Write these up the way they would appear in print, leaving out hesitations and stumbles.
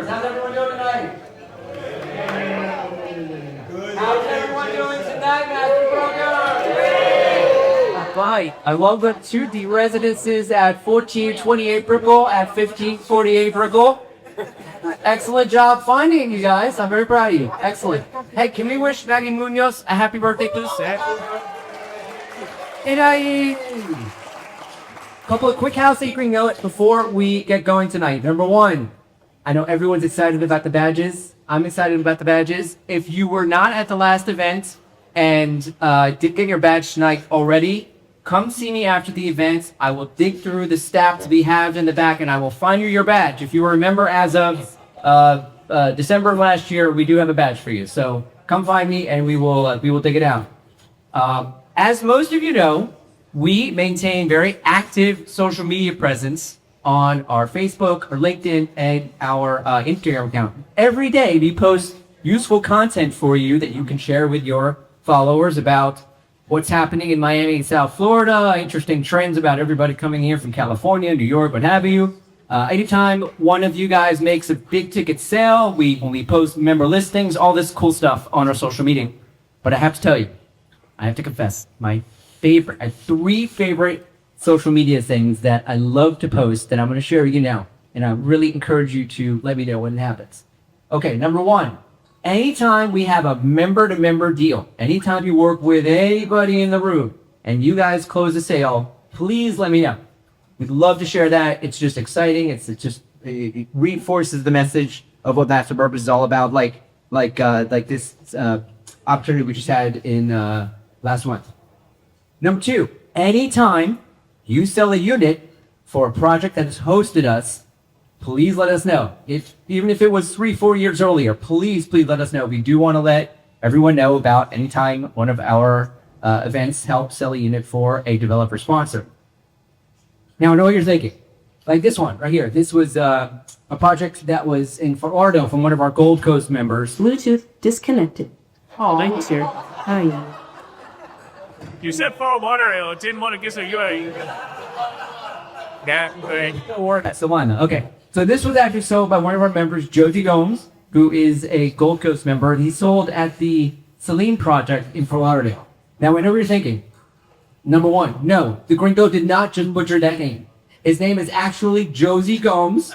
members. How's everyone doing tonight? How's everyone doing tonight, Master Broker? Fine. I love the 2D residences at 1428 Brickell, at 1548 Brickell. Excellent job finding you guys. I'm very proud of you. Excellent. Hey, can we wish Maggie Munoz a happy birthday, please? And couple of quick housekeeping notes before we get going tonight. Number one, I know everyone's excited about the badges. I'm excited about the badges. If you were not at the last event and did get your badge tonight already, come see me after the event. I will dig through the staff to be halved in the back, and I will find you your badge. If you remember, as of December of last year, we do have a badge for you. So come find me, and we will dig it out. As most of you know, we maintain very active social media presence on our Facebook, our LinkedIn, and our Instagram account. Every day, we post useful content for you that you can share with your followers about what's happening in Miami and South Florida, interesting trends about everybody coming here from California, New York, what have you. Anytime one of you guys makes a big ticket sale, when we post member listings, all this cool stuff on our social media. But I have to tell you, I have to confess, I have 3 favorite social media things that I love to post that I'm going to share with you now. And I really encourage you to let me know when it happens. Okay, number 1. Anytime we have a member-to-member deal, anytime you work with anybody in the room and you guys close a sale, please let me know. We'd love to share that. It's just exciting. It reinforces the message of what Master Purpose is all about, like this opportunity we just had in last month. Number 2, anytime you sell a unit for a project that has hosted us, please let us know. Even if it was 3-4 years earlier, please let us know. We do want to let everyone know about anytime one of our events helps sell a unit for a developer sponsor. Now I know what you're thinking. Like this one right here. This was a project that was in Fort Lauderdale from one of our Gold Coast members. Bluetooth disconnected. Oh, thanks here. Oh yeah. You said Fort Lauderdale. Didn't want to get you. That's the one. Okay. So this was actually sold by one of our members, Josie Gomes, who is a Gold Coast member. He sold at the Celine project in Fort Lauderdale. Now I know what you're thinking. Number 1, no, the gringo did not just butcher that name. His name is actually Josie Gomes.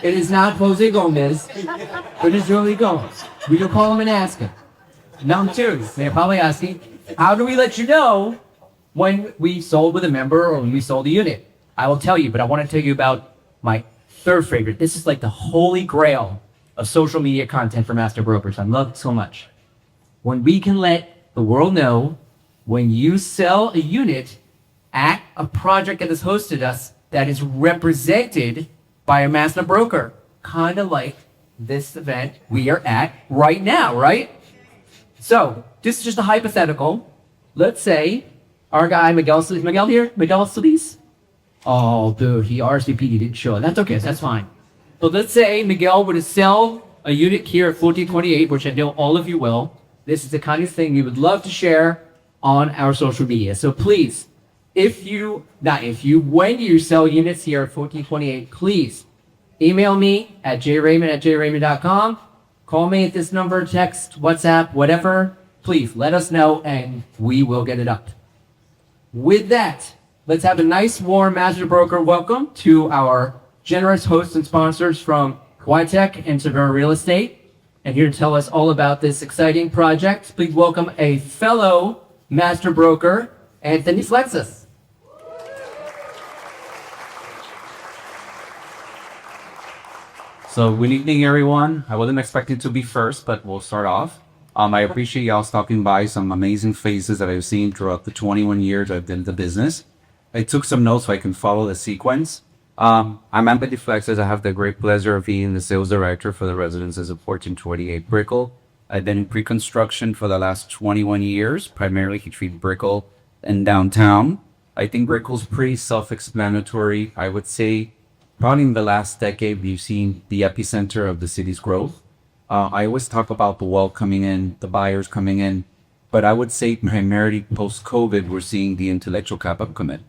It is not Jose Gomez. It is Josie Gomes. We can call him and ask him. Number 2, they're probably asking, how do we let you know when we sold with a member or when we sold a unit? I will tell you, but I want to tell you about my 3rd favorite. This is like the holy grail of social media content for Master Brokers. I love it so much. When we can let the world know when you sell a unit at a project that has hosted us that is represented by a Master Broker, kind of like this event we are at right now, right? So, this is just a hypothetical. Let's say our guy, Miguel here? Miguel Solis? Oh, dude, he RSVP'd, he didn't show. That's okay, that's fine. So let's say Miguel were to sell a unit here at 1428, which I know all of you will. This is the kind of thing we would love to share on our social media. So please, when you sell units here at 1428, please email me at jraymond@jraymond.com. Call me at this number, text, WhatsApp, whatever. Please let us know and we will get it up. With that, let's have a nice, warm Master Broker welcome to our generous hosts and sponsors from YTech and Severa Real Estate. And here to tell us all about this exciting project, please welcome a fellow Master Broker, Anthony Flexus. So good evening, everyone. I wasn't expecting to be first, but we'll start off. I appreciate y'all stopping by, some amazing faces that I've seen throughout the 21 years I've been in the business. I took some notes so I can follow the sequence. I'm Anthony Flexus. I have the great pleasure of being the sales director for the residences of 1428 Brickell. I've been in pre-construction for the last 21 years, primarily between Brickell and downtown. I think Brickell's pretty self-explanatory. I would say probably in the last decade, we've seen the epicenter of the city's growth. I always talk about the wealth coming in, the buyers coming in, but I would say primarily post-COVID, we're seeing the intellectual capital come in.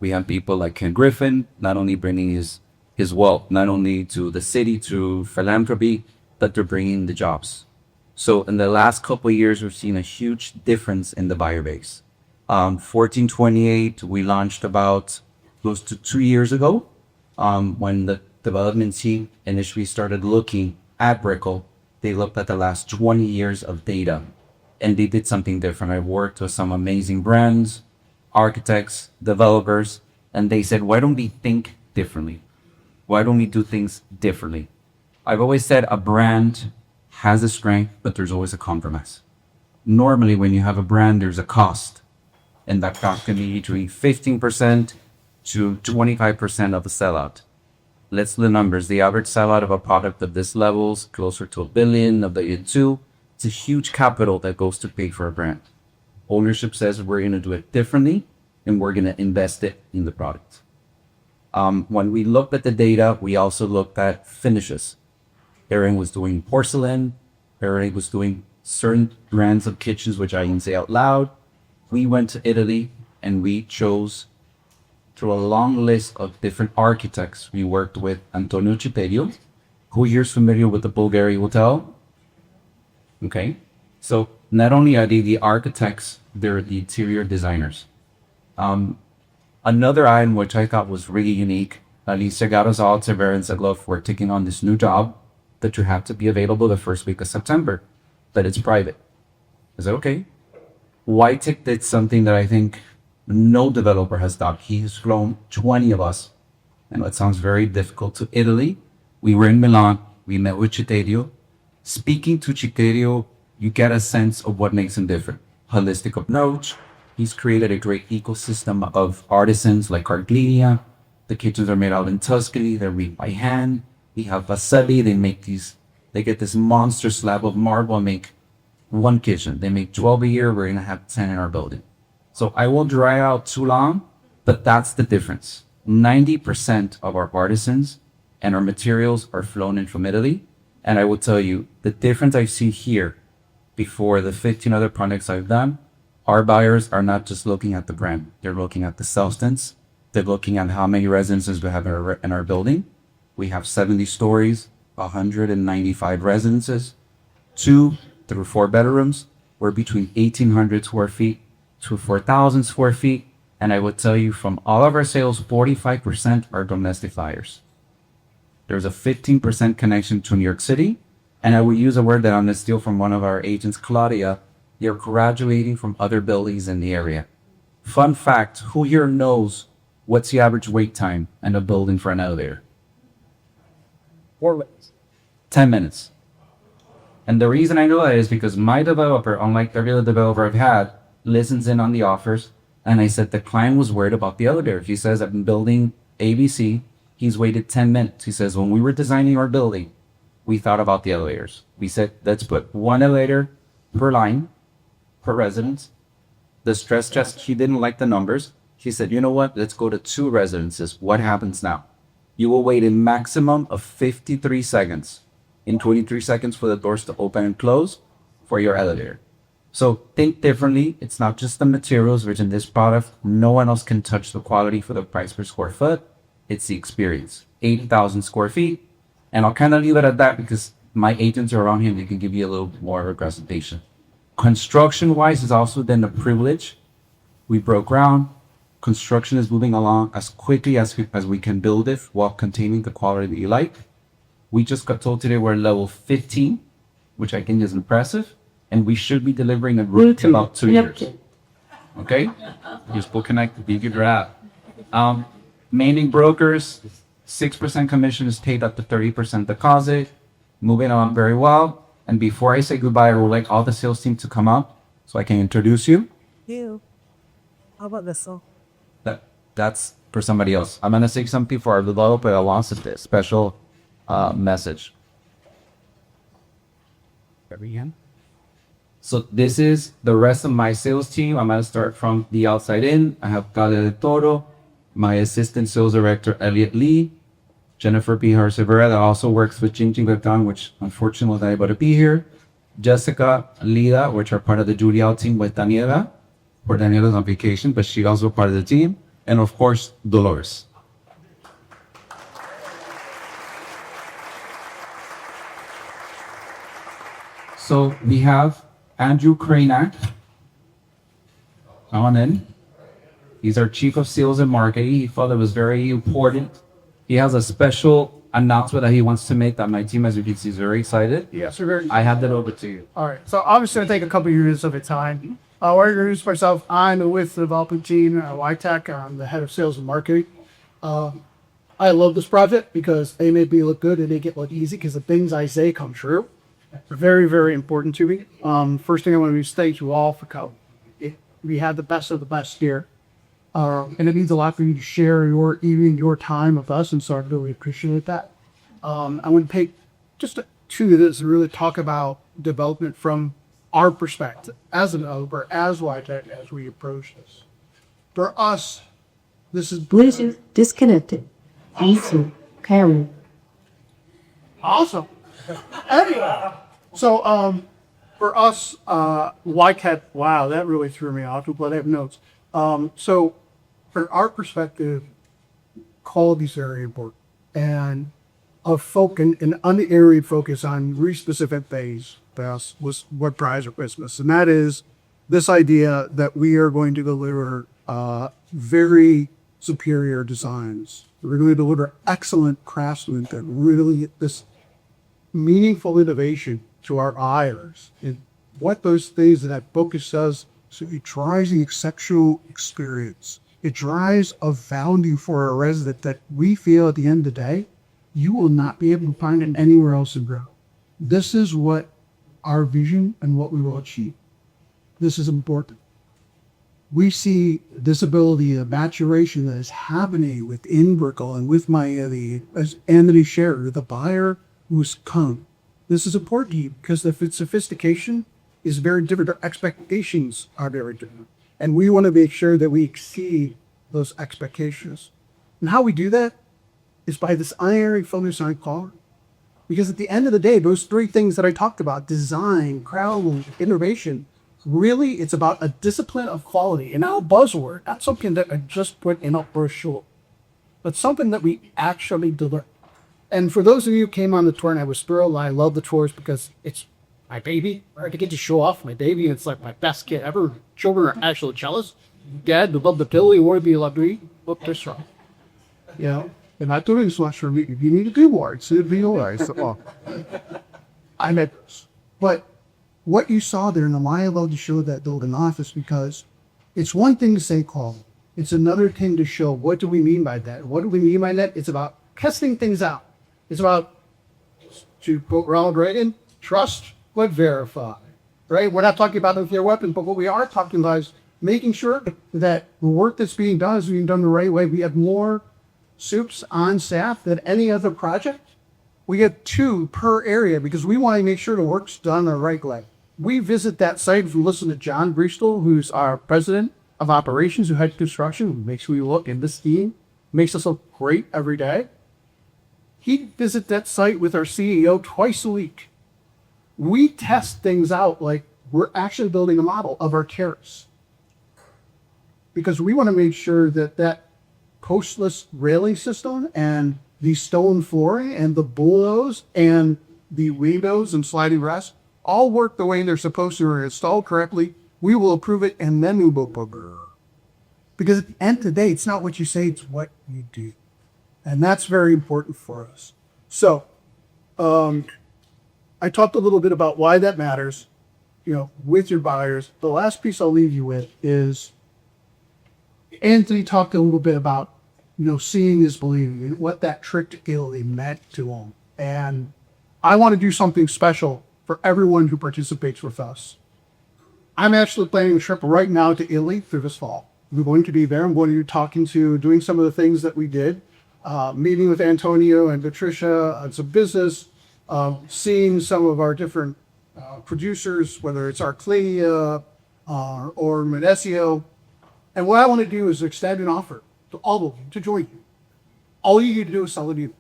We have people like Ken Griffin, not only bringing his as well, not only to the city, to philanthropy, but they're bringing the jobs. So in the last couple of years, we've seen a huge difference in the buyer base. 1428, we launched about close to 2 years ago, when the development team initially started looking at BRICKELL. They looked at the last 20 years of data and they did something different. I worked with some amazing brands, architects, developers, and they said, why don't we think differently? Why don't we do things differently? I've always said a brand has a strength, but there's always a compromise. Normally, when you have a brand, there's a cost, and that cost can be between 15% to 25% of the sellout. Let's do the numbers. The average sellout of a product of this level is closer to $1 billion, $1.2 billion. It's a huge capital that goes to pay for a brand. Ownership says we're going to do it differently, and we're going to invest it in the product. When we looked at the data, we also looked at finishes. Erin was doing porcelain. Erin was doing certain brands of kitchens, which I didn't say out loud. We went to Italy and we chose through a long list of different architects. We worked with Antonio Citerio, who here is familiar with the Bulgari Hotel. Okay. So not only are they the architects, they're the interior designers. Another item which I thought was really unique, Alicia got us all together and said, look, we're taking on this new job that you have to be available the first week of September, but it's private. I said, okay. Whitec did something that I think no developer has done. He has flown 20 of us, and it sounds very difficult, to Italy. We were in Milan. We met with Citerio. Speaking to Citerio, you get a sense of what makes him different. Holistic approach. He's created a great ecosystem of artisans like Arglia. The kitchens are made out in Tuscany. They're made by hand. We have Vasselli. They get this monster slab of marble and make one kitchen. They make 12 a year. We're going to have 10 in our building. So I won't dry out too long, but that's the difference. 90% of our artisans and our materials are flown in from Italy. And I will tell you, the difference I see here before the 15 other projects I've done, our buyers are not just looking at the brand. They're looking at the substance. They're looking at how many residences we have in our building. We have 70 stories, 195 residences, 2 through 4 bedrooms. We're between 1,800 square feet to 4,000 square feet. And I would tell you, from all of our sales, 45% are domestic buyers. There's a 15% connection to New York City. And I will use a word that I'm going to steal from one of our agents, Claudia. They're graduating from other buildings in the area. Fun fact, who here knows what's the average wait time in a building for an elevator? 4 minutes. 10 minutes. And the reason I know that is because my developer, unlike every other developer I've had, listens in on the offers. And I said the client was worried about the elevator. He says, I've been building ABC. He's waited 10 minutes. He says, when we were designing our building, we thought about the elevators. We said, let's put 1 elevator per line, per residence. The stress test, he didn't like the numbers. He said, you know what? Let's go to 2 residences. What happens now? You will wait a maximum of 53 seconds. In 23 seconds for the doors to open and close for your elevator. So think differently. It's not just the materials, which in this product, no one else can touch the quality for the price per square foot. It's the experience. 80,000 square feet. And I'll kind of leave it at that because my agents are around here and they can give you a little more of a presentation. Construction-wise is also then a privilege. We broke ground. Construction is moving along as quickly as we can build it while containing the quality that you like. We just got told today we're level 15, which I think is impressive. And we should be delivering a roof in about 2 years. Okay? Just will connect the good wrap. Maining brokers, 6% commission is paid up to 30% deposit. Moving on very well. And before I say goodbye, I would like all the sales team to come up so I can introduce you. You. How about this one? That's for somebody else. I'm going to say something for our developer that wants a special message. So this is the rest of my sales team. I'm going to start from the outside in. I have Claudia de Toro, my assistant sales director, Elliot Lee, Jennifer Pijar Severa, that also works with Jingjing Gatan, which unfortunately was not able to be here. Jessica, Lida, which are part of the Julial team with Daniela, or Daniela's on vacation, but she's also part of the team. And of course, Dolores. So we have Andrew Kranak. Come on in. He's our chief of sales and marketing. He felt it was very important. He has a special announcement that he wants to make that my team, as you can see, is very excited. Yes, we're very. I hand that over to you. All right. So I'm just going to take a couple of years of your time. I'll introduce myself. I'm with the development team at YTech. I'm the head of sales and marketing. I love this project because they make me look good and they get look easy because the things I say come true. They're very, very important to me. First thing I want to do is thank you all for coming. We had the best of the best here. And it means a lot for you to share your time with us, and so I really appreciate that. I want to take just 2 minutes to really talk about development from our perspective as a developer, as YTech, as we approach this. For us, this is Bluetooth disconnected. AC carry. awesome. Anyway, so for us, YTech, wow, that really threw me off. But I have notes. So from our perspective, quality is very important, and a focus, an unerring focus on very specific things. That was what drives our business, and that is this idea that we are going to deliver very superior designs. We're going to deliver excellent craftsmen that really get this meaningful innovation to our buyers. And what those things that focus does, so it drives the exceptional experience. It drives a value for a resident that we feel at the end of the day, you will not be able to find it anywhere else in Grove. This is what our vision and what we will achieve. This is important. We see this ability of maturation that is happening within BRICKELL and with Miami, as Anthony shared, the buyer who's come. This is important to you because if its sophistication is very different, our expectations are very different. And we want to make sure that we exceed those expectations. And how we do that is by this unerring focus on quality. Because at the end of the day, those 3 things that I talked about, design, crowd, innovation, really it's about a discipline of quality. And not a buzzword, not something that I just put in a brochure, but something that we actually deliver. And for those of you who came on the tour, and I was thrilled, I love the tours because it's my baby. I get to show off my baby. It's like my best kid ever. Children are actually jealous. Dad, love the pill. You want to be loved. Look, they're strong. You know, and not doing this much for me. If you need to do more, it'd be all right. So, I met this. But what you saw there, and why I love to show that building office, because it's one thing to say quality. It's another thing to show what do we mean by that. What do we mean by that? It's about testing things out. It's about, to quote Ronald Reagan, trust but verify. Right? We're not talking about nuclear weapons, but what we are talking about is making sure that the work that's being done is being done the right way. We have more soups on staff than any other project. We get 2 per area because we want to make sure the work's done the right way. We visit that site. If you listen to John Bristol, who's our president of operations, who heads construction, who makes we look in this team, makes us look great every day. He visits that site with our CEO twice a week. We test things out like we're actually building a model of our terrace. Because we want to make sure that that postless railing system and the stone flooring and the bulldoze and the windows and sliding rest all work the way they're supposed to or installed correctly. We will approve it and then we will book. Because at the end of the day, it's not what you say, it's what you do. And that's very important for us. So, I talked a little bit about why that matters, you know, with your buyers. The last piece I'll leave you with is Anthony talked a little bit about, you know, seeing is believing and what that trip to Italy meant to him. And I want to do something special for everyone who participates with us. I'm actually planning a trip right now to Italy through this fall. We're going to be there. I'm going to be doing some of the things that we did, meeting with Antonio and Patricia on some business, seeing some of our different producers, whether it's Arclia or Medesio. And what I want to do is extend an offer to all of you to join you. All you need to do is sell a unit.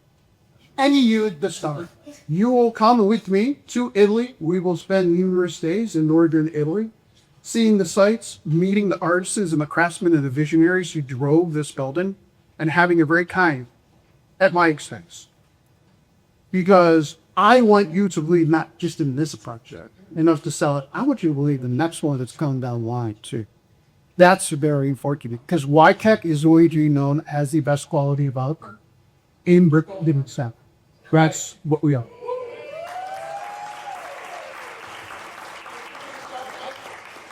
Any unit this summer. You will come with me to Italy. We will spend numerous days in northern Italy, seeing the sites, meeting the artisans and the craftsmen and the visionaries who drove this building, and having a great time at my expense. Because I want you to believe not just in this project, enough to sell it. I want you to believe the next one that's coming down the line too. That's very important because YCAC is going to be known as the best quality developer in Brickell South. That's what we are.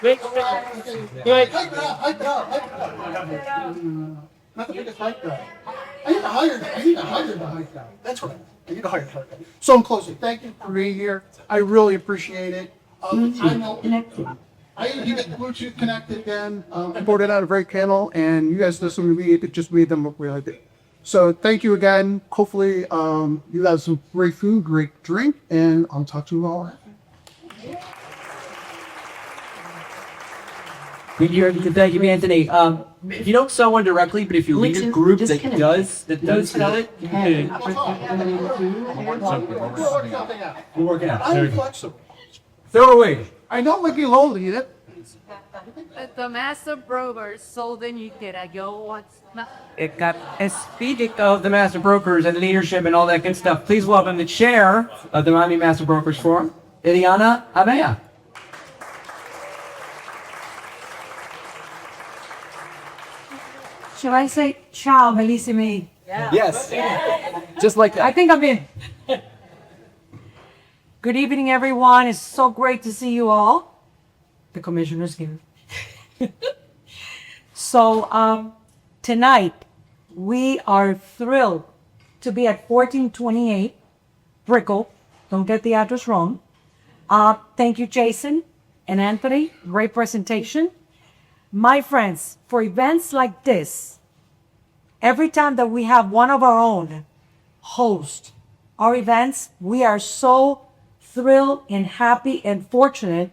Not the biggest hype guy. I need to hire the hype guy. That's right. I need to hire the hype guy. So in closing, thank you for being here. I really appreciate it. I know you get Bluetooth connected again. I brought it out of very panel, and you guys listen to me. It just made them look really good. So thank you again. Hopefully, you have some great food, great drink, and I'll talk to you all. Thank you, Anthony. If you don't sell one directly, but if you lead a group that does sell it, we're working out. I'm flexible. Throw away. I know like you'll hold it. The master brokers sold in you did yo what's not It got speaking of the master brokers and leadership and all that good stuff. Please welcome the chair of the Miami Master Brokers Forum, Ileana Abea. should I say ciao bellissimi? Yes. Just like that. I think I'm in. Good evening everyone. It's so great to see you all. The commissioner's here. So tonight we are thrilled to be at 1428 Brickell. Don't get the address wrong. Thank you, Jason and Anthony. Great presentation. My friends, for events like this, every time that we have one of our own host our events, we are so thrilled and happy and fortunate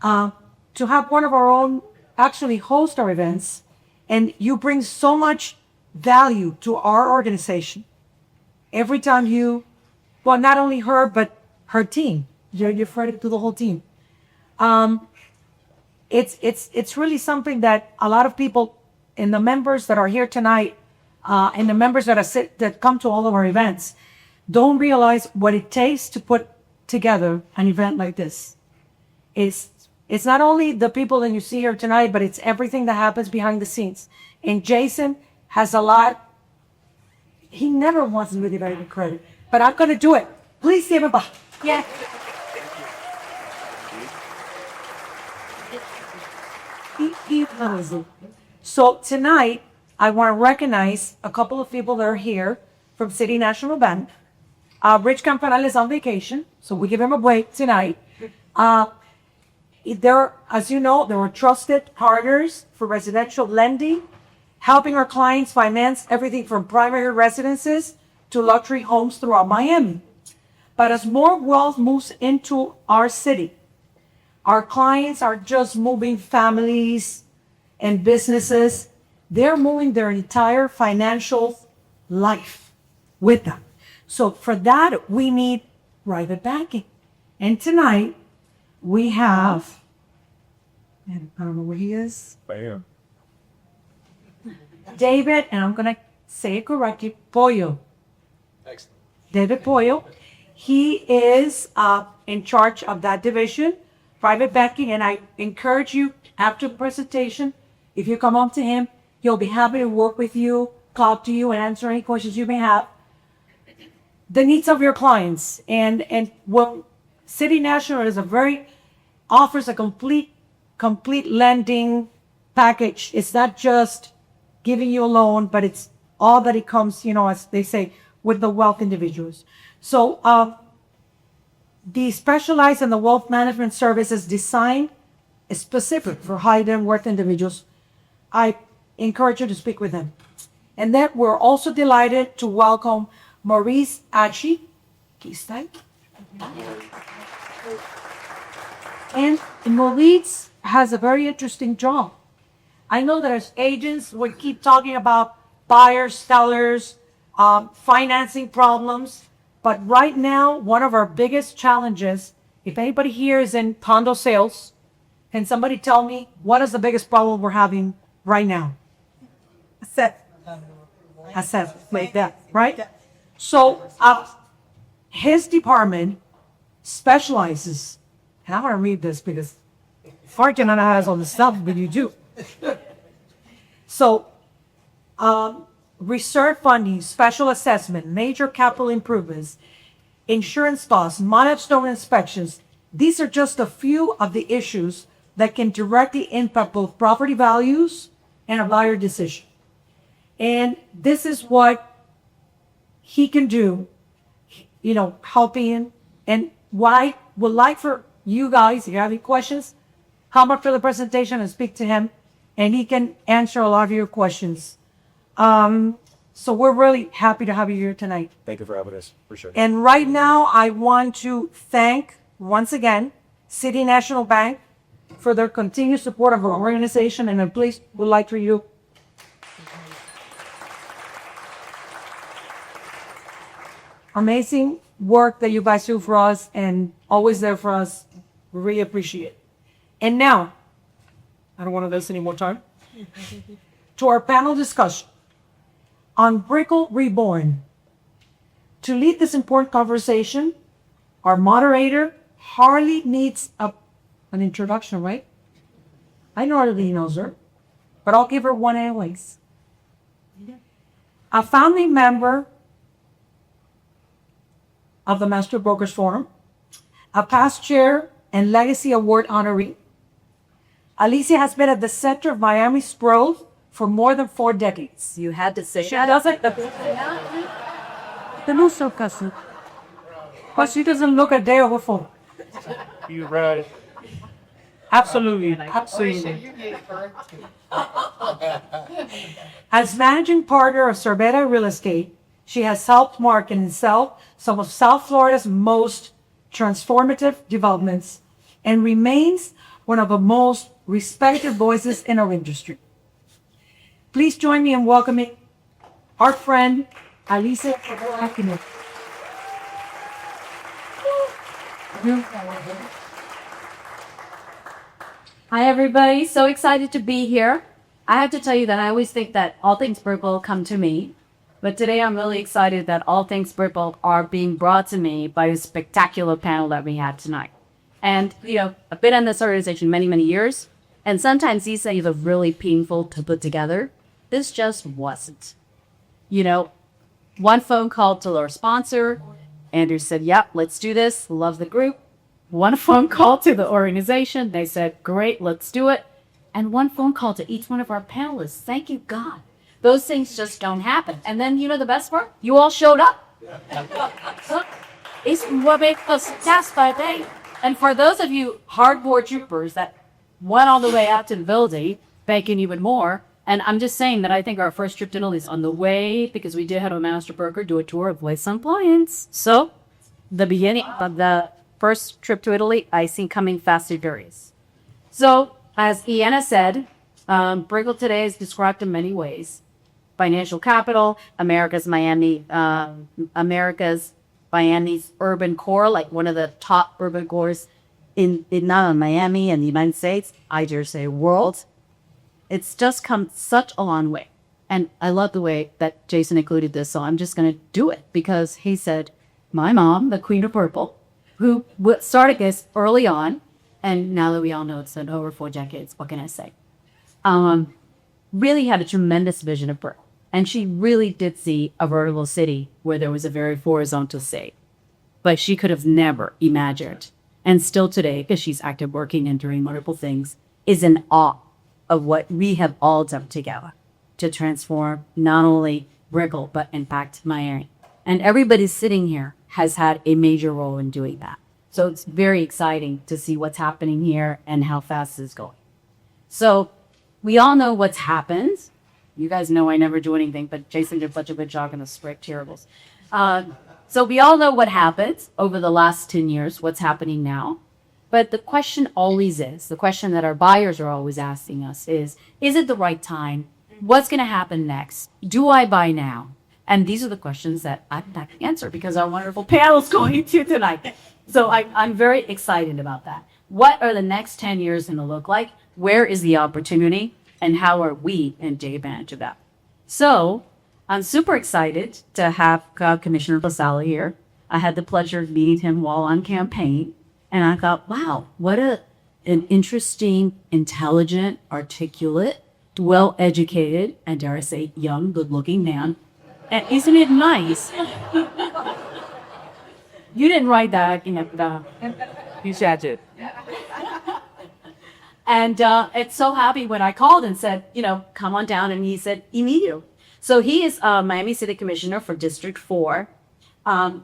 to have one of our own actually host our events. And you bring so much value to our organization. Every time you, well, not only her, but her team. You're credit to the whole team. It's really something that a lot of people and the members that are here tonight and the members that come to all of our events don't realize what it takes to put together an event like this. It's not only the people that you see here tonight, but it's everything that happens behind the scenes. And Jason has a lot. He never wants to really give credit, but I'm going to do it. Please give him a yeah. He knows it. So tonight, I want to recognize a couple of people that are here from City National Bank. Rich Campanale is on vacation, so we give him a break tonight. As you know, there are trusted partners for residential lending, helping our clients finance everything from primary residences to luxury homes throughout Miami. But as more wealth moves into our city, our clients are just moving families and businesses. They're moving their entire financial life with them. So for that, we need private banking. And tonight, we have, and I don't know where he is. Bam. David, and I'm going to say it correctly, Pollo. Excellent. David Pollo. He is in charge of that division, private banking, and I encourage you after the presentation, if you come up to him, he'll be happy to work with you, talk to you, and answer any questions you may have. The needs of your clients, and well, City National offers a complete lending package. It's not just giving you a loan, but it's all that it comes, as they say, with the wealth individuals. So the specialized in the wealth management services designed specific for high net worth individuals. I encourage you to speak with them. And then we're also delighted to welcome Maurice Achi. And Maurice has a very interesting job. I know that as agents, we keep talking about buyers, sellers, financing problems. But right now, one of our biggest challenges, if anybody here is in condo sales, can somebody tell me what is the biggest problem we're having right now? Asset, like that, right? So his department specializes And I want to read this because Frank and I has all the stuff, but you do. So, research funding, special assessment, major capital improvements, insurance costs, milestone inspections. These are just a few of the issues that can directly impact both property values and a buyer decision. And this is what he can do, you know, helping. And what I would like for you guys, if you have any questions, come up for the presentation and speak to him, and he can answer a lot of your questions. So we're really happy to have you here tonight. Thank you for having us. Appreciate it. And right now, I want to thank, once again, City National Bank for their continued support of our organization, and I please would like for you. Amazing work that you guys do for us and always there for us. We really appreciate it. And now, I don't want to waste any more time, to our panel discussion on BRICKELL Reborn. To lead this important conversation, our moderator hardly needs an introduction, right? I know already knows her, but I'll give her one anyways. A founding member of the Master Brokers Forum, a past chair and Legacy Award honoree. Alicia has been at the center of Miami's growth for more than 4 decades. You had to say She that. doesn't. The no sarcasm. But she doesn't look a day over 4. You right. Absolutely, absolutely. As managing partner of Sorbetta Real Estate, she has helped market and sell some of South Florida's most transformative developments and remains one of the most respected voices in our industry. Please join me in welcoming our friend, Alicia. Hi, everybody. So excited to be here. I have to tell you that I always think that all things BRICKELL come to me. But today I'm really excited that all things BRICKELL are being brought to me by a spectacular panel that we had tonight. And, you know, I've been in this organization many, many years. And sometimes these things are really painful to put together. This just wasn't. You know, one phone call to our sponsor. Andrew said, yep, let's do this. Love the group. One phone call to the organization. They said, great, let's do it. And one phone call to each one of our panelists. Thank you, God. Those things just don't happen. And then, you know the best part? You all showed up. So, it's what makes us task by day. And for those of you hardboard troopers that went all the way out to the building, thank you even more. And I'm just saying that I think our first trip to Italy is on the way because we did have a master broker do a tour of Place on Clients. So, the beginning of the first trip to Italy, I see coming fast and furious. So, as Iana said, BRICKELL today is described in many ways. Financial capital, America's Miami's urban core, like one of the top urban cores in not only Miami and the United States, I dare say world. It's just come such a long way. And I love the way that Jason included this, so I'm just going to do it because he said, my mom, the Queen of Purple, who started this early on, and now that we all know it's been over 4 decades, what can I say? Really had a tremendous vision of BRICKELL. And she really did see a vertical city where there was a very horizontal state. But she could have never imagined, and still today, because she's active working and doing wonderful things, is in awe of what we have all done together to transform not only BRICKELL, but impact Miami. And everybody sitting here has had a major role in doing that. So it's very exciting to see what's happening here and how fast it's going. So we all know what's happened. You guys know I never do anything, but Jason did such a good job in the script terribles. So we all know what happened over the last 10 years, what's happening now. But the question always is, the question that our buyers are always asking us is it the right time? What's going to happen next? Do I buy now? And these are the questions that I'm not going to answer because our wonderful panel is going to tonight. So I'm very excited about that. What are the next 10 years going to look like? Where is the opportunity? And how are we in day advantage of that? So I'm super excited to have Commissioner LaSalle here. I had the pleasure of meeting him while on campaign. And I thought, wow, an interesting, intelligent, articulate, well-educated, and dare I say, young, good-looking man. And isn't it nice? You didn't write that, you said it. And it's so happy when I called and said, come on down. And he said, immediately. So he is Miami City Commissioner for District 4,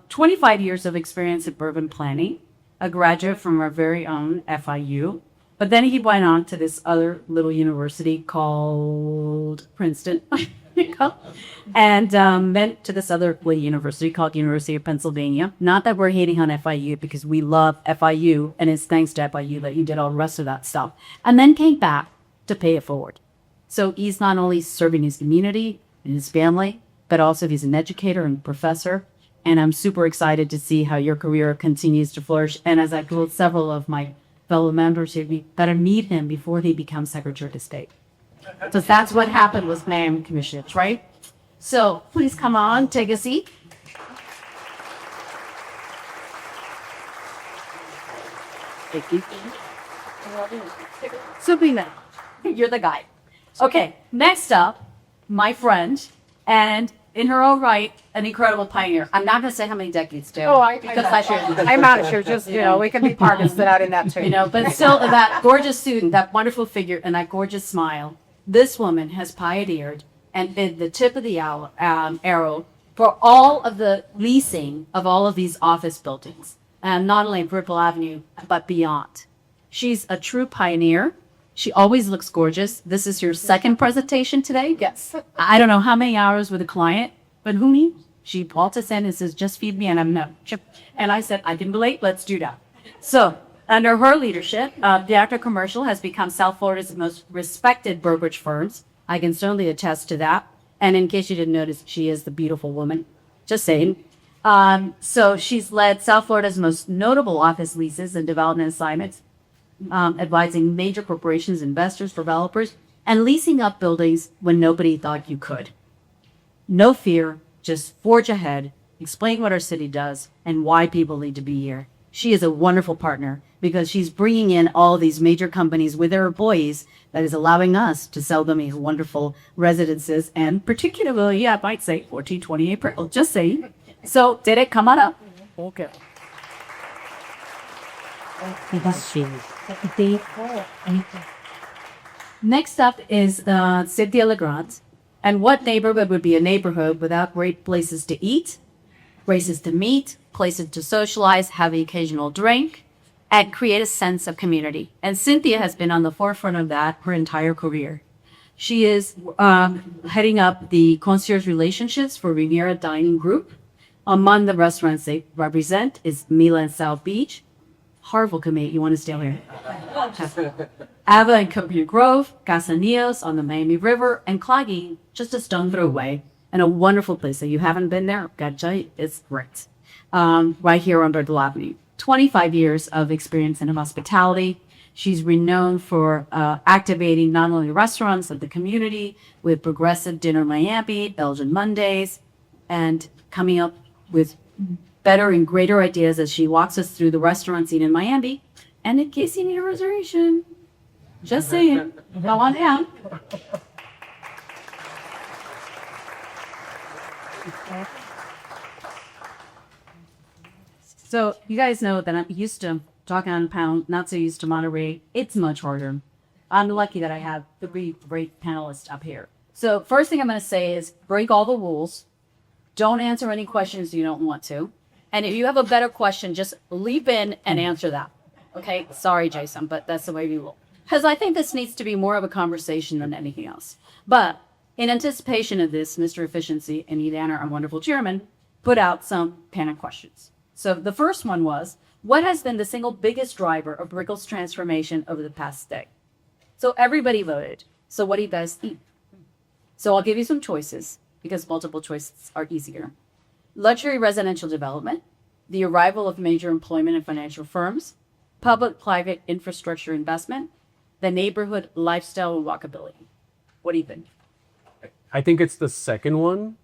25 years of experience in urban planning, a graduate from our very own FIU. But then he went on to this other little university called Princeton. And went to this other university called University of Pennsylvania. Not that we're hating on FIU, because we love FIU, and it's thanks to FIU that you did all the rest of that stuff. And then came back to pay it forward. So he's not only serving his community and his family, but also he's an educator and professor. And I'm super excited to see how your career continues to flourish. And as I told several of my fellow members here, we better meet him before he becomes Secretary of State. So that's what happened with Miami Commissioners, right? So please come on, take a seat. Thank you. Sabrina, you're the guy. Okay, next up, my friend, and in her own right, an incredible pioneer. I'm not going to say how many decades, too. I'm not sure. Just, we can be part and sit out in that too. But still, that gorgeous student, that wonderful figure, and that gorgeous smile. This woman has pioneered and been the tip of the arrow for all of the leasing of all of these office buildings, and not only Brickell Avenue, but beyond. She's a true pioneer. She always looks gorgeous. This is your second presentation today. Yes. I don't know how many hours with a client, but who knew? She brought us in and says, just feed me, and I'm no. And I said, I can be late. Let's do that. So under her leadership, Director Commercial has become South Florida's most respected brokerage firms. I can certainly attest to that. And in case you didn't notice, she is the beautiful woman. Just saying. So she's led South Florida's most notable office leases and development assignments, advising major corporations, investors, developers, and leasing up buildings when nobody thought you could. No fear, just forge ahead, explain what our city does and why people need to be here. She is a wonderful partner because she's bringing in all these major companies with their employees that is allowing us to sell them these wonderful residences, and particularly, I might say, 1428 Brickell, just saying. So, did it come on up? Okay. Next up is Cynthia Legrand. And what neighborhood would be a neighborhood without great places to eat, places to meet, places to socialize, have the occasional drink, and create a sense of community? And Cynthia has been on the forefront of that her entire career. She is heading up the concierge relationships for Riviera Dining Group. Among the restaurants they represent is Mila and South Beach, Harville Commate, you want to stay here. Ava and Copia Grove, Casanillos on the Miami River, and Claggy, just a stone throw away. And a wonderful place. So you haven't been there, gotta tell you, it's great. Right here on Brickell Avenue. 25 years of experience in hospitality. She's renowned for activating not only restaurants but the community with Progressive Dinner Miami, Belgian Mondays, and coming up with better and greater ideas as she walks us through the restaurant scene in Miami. And in case you need a reservation, just saying, go on down. So you guys know that I'm used to talking on panel, not so used to Monterey. It's much harder. I'm lucky that I have 3 great panelists up here. So first thing I'm going to say is break all the rules. Don't answer any questions you don't want to. And if you have a better question, just leap in and answer that. Okay? Sorry, Jason, but that's the way we roll. Because I think this needs to be more of a conversation than anything else. But in anticipation of this, Mr. Efficiency and Edaner, our wonderful chairman, put out some panel questions. So the first one was, what has been the single biggest driver of Brickell's transformation over the past day? So everybody voted. So what do you guys eat? So I'll give you some choices because multiple choices are easier. Luxury residential development, the arrival of major employment and financial firms, public-private infrastructure investment, the neighborhood lifestyle and walkability. What do you think? I think it's the second one.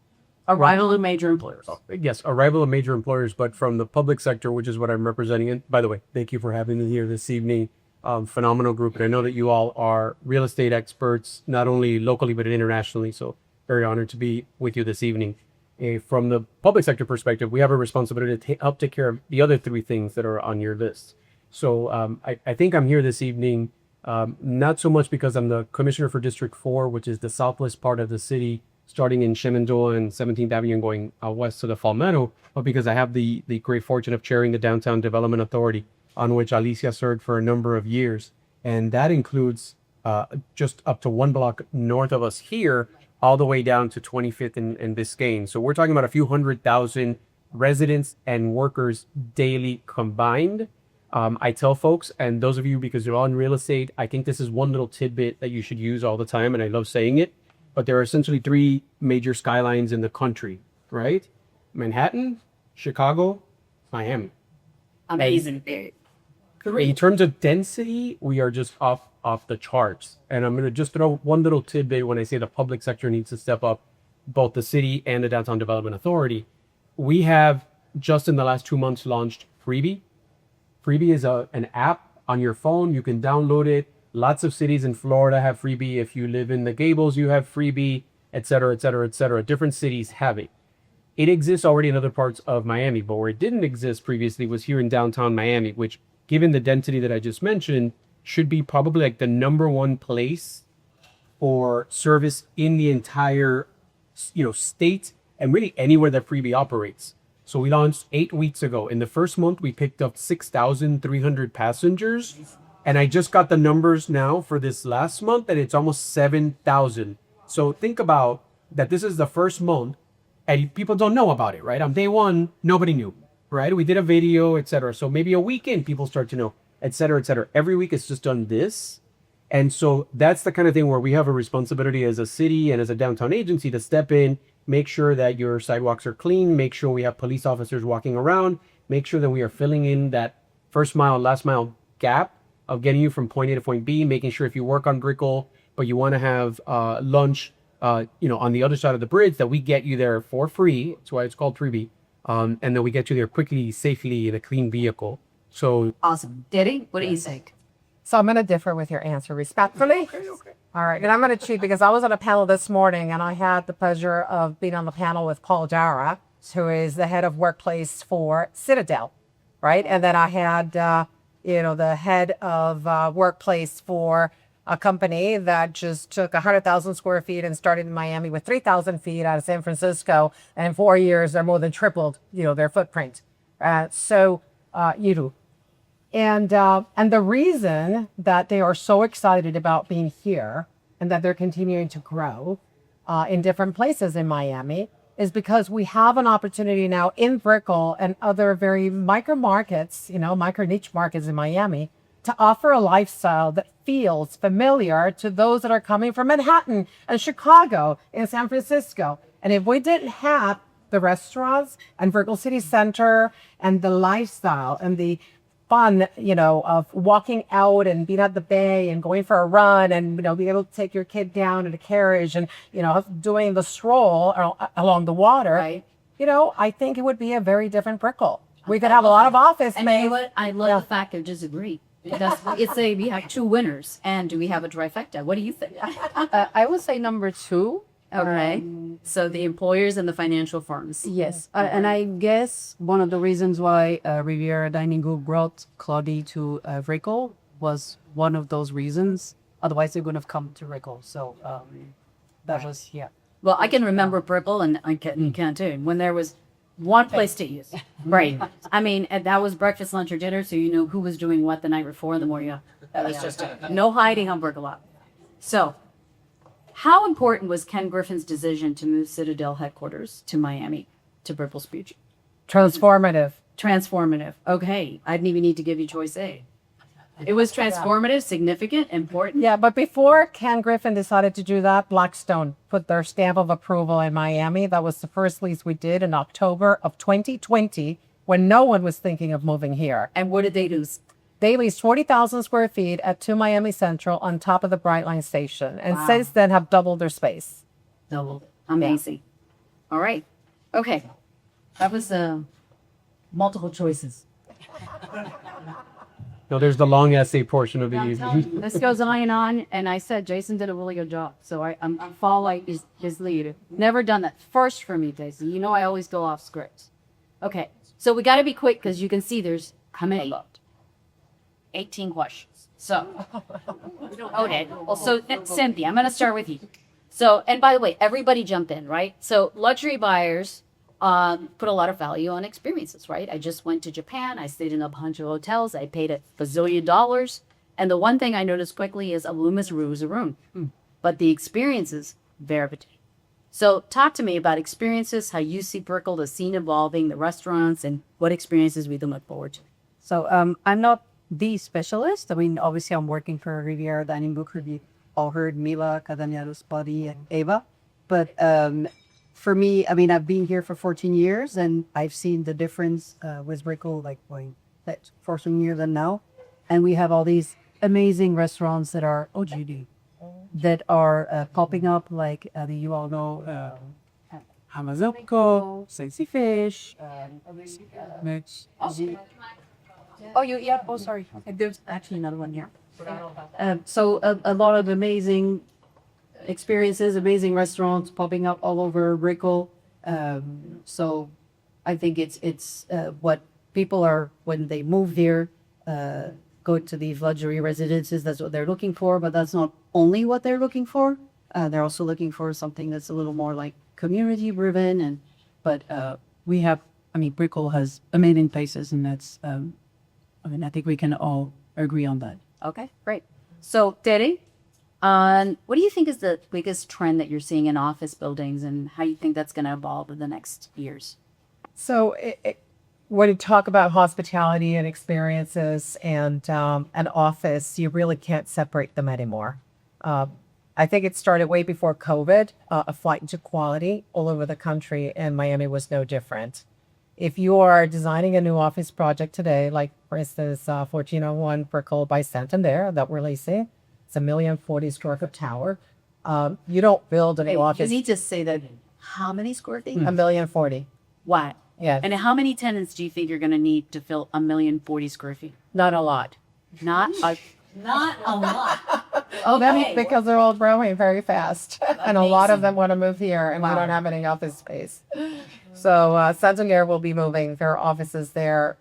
Arrival of major employers. Yes, arrival of major employers, but from the public sector, which is what I'm representing. And by the way, thank you for having me here this evening. Phenomenal group. And I know that you all are real estate experts, not only locally, but internationally. So very honored to be with you this evening. From the public sector perspective, we have a responsibility to help take care of the other three things that are on your list. So I think I'm here this evening, not so much because I'm the commissioner for District 4, which is the southwest part of the city, starting in Shenandoah and 17th Avenue and going west to the Palmetto, but because I have the great fortune of chairing the Downtown Development Authority, on which Alicia served for a number of years. And that includes just up to 1 block north of us here, all the way down to 25th and Biscayne. So we're talking about a few 100,000 residents and workers daily combined. I tell folks, and those of you, because you're all in real estate, I think this is one little tidbit that you should use all the time, and I love saying it, but there are essentially three major skylines in the country, right? Manhattan, Chicago, Miami. Amazing. In terms of density, we are just off the charts. And I'm going to just throw one little tidbit when I say the public sector needs to step up, both the city and the Downtown Development Authority. We have just in the last 2 months launched Freebie. Freebie is an app on your phone. You can download it. Lots of cities in Florida have Freebie. If you live in the Gables, you have Freebie, et cetera, et cetera, et cetera. Different cities have it. It exists already in other parts of Miami, but where it didn't exist previously was here in downtown Miami, which, given the density that I just mentioned, should be probably like the #1 place for service in the entire, state and really anywhere that Freebie operates. So we launched 8 weeks ago. In the first month, we picked up 6,300 passengers. And I just got the numbers now for this last month, and it's almost 7,000. So think about that. This is the first month, and people don't know about it, right? On day one, nobody knew, right? We did a video, etc. So maybe a weekend, people start to know, et cetera, et cetera. Every week it's just done this. And so that's the kind of thing where we have a responsibility as a city and as a downtown agency to step in, make sure that your sidewalks are clean, make sure we have police officers walking around, make sure that we are filling in that first mile, last mile gap of getting you from point A to point B, making sure if you work on BRICKELL, but you want to have lunch, on the other side of the bridge, that we get you there for free. That's why it's called Freebie. And then we get you there quickly, safely, in a clean vehicle. So Awesome. Diddy, what do you think? So I'm going to differ with your answer respectfully. Okay. All right. And I'm going to cheat because I was on a panel this morning and I had the pleasure of being on the panel with Paul Dara, who is the head of workplace for Citadel, right? And then I had, the head of workplace for a company that just took 100,000 square feet and started in Miami with 3,000 feet out of San Francisco. And in 4 years, they're more than tripled, their footprint. And the reason that they are so excited about being here and that they're continuing to grow in different places in Miami is because we have an opportunity now in BRICKELL and other very micro markets, micro niche markets in Miami, to offer a lifestyle that feels familiar to those that are coming from Manhattan and Chicago and San Francisco. And if we didn't have the restaurants and BRICKELL City Center and the lifestyle and the fun, of walking out and being at the bay and going for a run and, being able to take your kid down in a carriage and, doing the stroll along the water, Right. I think it would be a very different BRICKELL. We could have a lot of office And you know space. what? I love the fact I disagree. It's we have two winners, and do we have a trifecta? What do you think? I would say number 2. Okay. So the employers and the financial firms. Yes, and I guess one of the reasons why Riviera Dining Group brought Claudie to BRICKELL was one of those reasons. Otherwise, they wouldn't have come to BRICKELL. So that was, yeah. Well, I can remember BRICKELL, and I can too, when there was one place to use. Right. I mean, and that was breakfast, lunch, or dinner, so you know who was doing what the night before, the morning. That was just no hiding on BRICKELL. So, how important was Ken Griffin's decision to move Citadel headquarters to Miami, to BRICKELL Beach? Transformative. Transformative. Okay. I didn't even need to give you choice A. It was transformative, significant, important. Yeah, but before Ken Griffin decided to do that, Blackstone put their stamp of approval in Miami. That was the first lease we did in October of 2020 when no one was thinking of moving here. And what did they do? They leased 40,000 square feet at 2 Miami Central on top of the Brightline station. And since then have doubled their space. Doubled. Amazing. All right. Okay, that was multiple choices. No, there's the long essay portion of the This goes on, and I said Jason did a really good job, so I'm following his lead. Never done that. First for me, Daisy. You know I always go off script. Okay, so we got to be quick because you can see there's how many? 18 questions. So, okay. Well, so Cynthia, I'm going to start with you. So, and by the way, everybody jump in, right? So, luxury buyers put a lot of value on experiences, right? I just went to Japan. I stayed in a bunch of hotels. I paid $1 bazillion. And the one thing I noticed quickly is a room is a room. But the experiences, very. So talk to me about experiences, how you see Brickell, the scene evolving, the restaurants, and what experiences we can look forward to. So I'm not the specialist. I mean, obviously I'm working for Riviera Dining Book Review. All heard Mila, Cadaniado's Buddy, and Ava. But for me, I mean, I've been here for 14 years and I've seen the difference with Brickell, like going 14 years and now. And we have all these amazing restaurants that are that are popping up, like you all know, Hamazoko, Sexy Fish, sorry. There's actually another one here. So a lot of amazing experiences, amazing restaurants popping up all over Brickell. So I think it's what people are, when they move here, go to these luxury residences, that's what they're looking for, but that's not only what they're looking for. They're also looking for something that's a little more like community driven, but we have, I mean, Brickell has amazing places, and that's, I mean, I think we can all agree on that. Okay, great. So, Tere, what do you think is the biggest trend that you're seeing in office buildings, and how you think that's going to evolve in the next years? So when you talk about hospitality and experiences and an office, you really can't separate them anymore. I think it started way before COVID, a flight to quality all over the country, and Miami was no different. If you are designing a new office project today, like for instance, 1401 Brickell by Santander that we're leasing, it's 1,040,000 square foot tower. You don't build a new office. You need to say that. How many square feet? 1,040,000. Why? Yeah. And how many tenants do you think you're going to need to fill 1,040,000 square feet? Not a lot. Not a lot. Okay. Because they're all growing very fast. And a lot of them want to move here, and we don't have any office space. So Santander will be moving their offices there,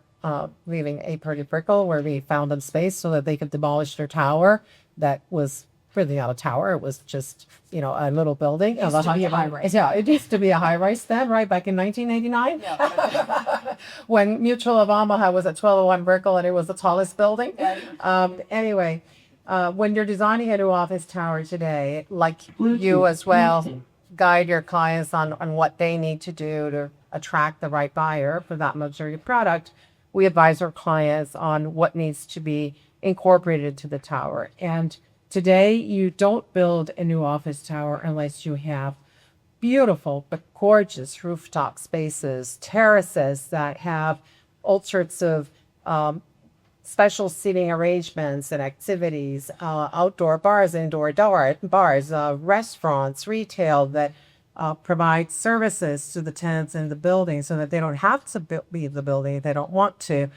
leaving 830 Brickell, where we found them space so that they could demolish their tower. That was really not a tower. It was just, a little building. It used to be a high-rise. Yeah, it used to be a high-rise then, right, back in 1989? Yeah. When Mutual of Omaha was at 1201 Brickell, and it was the tallest building. Anyway, when you're designing a new office tower today, like you as well, guide your clients on what they need to do to attract the right buyer for that luxury product. We advise our clients on what needs to be incorporated to the tower. And today, you don't build a new office tower unless you have beautiful but gorgeous rooftop spaces, terraces that have all sorts of special seating arrangements and activities, outdoor bars, indoor bars, restaurants, retail that provide services to the tenants in the building so that they don't have to leave the building if they don't want to.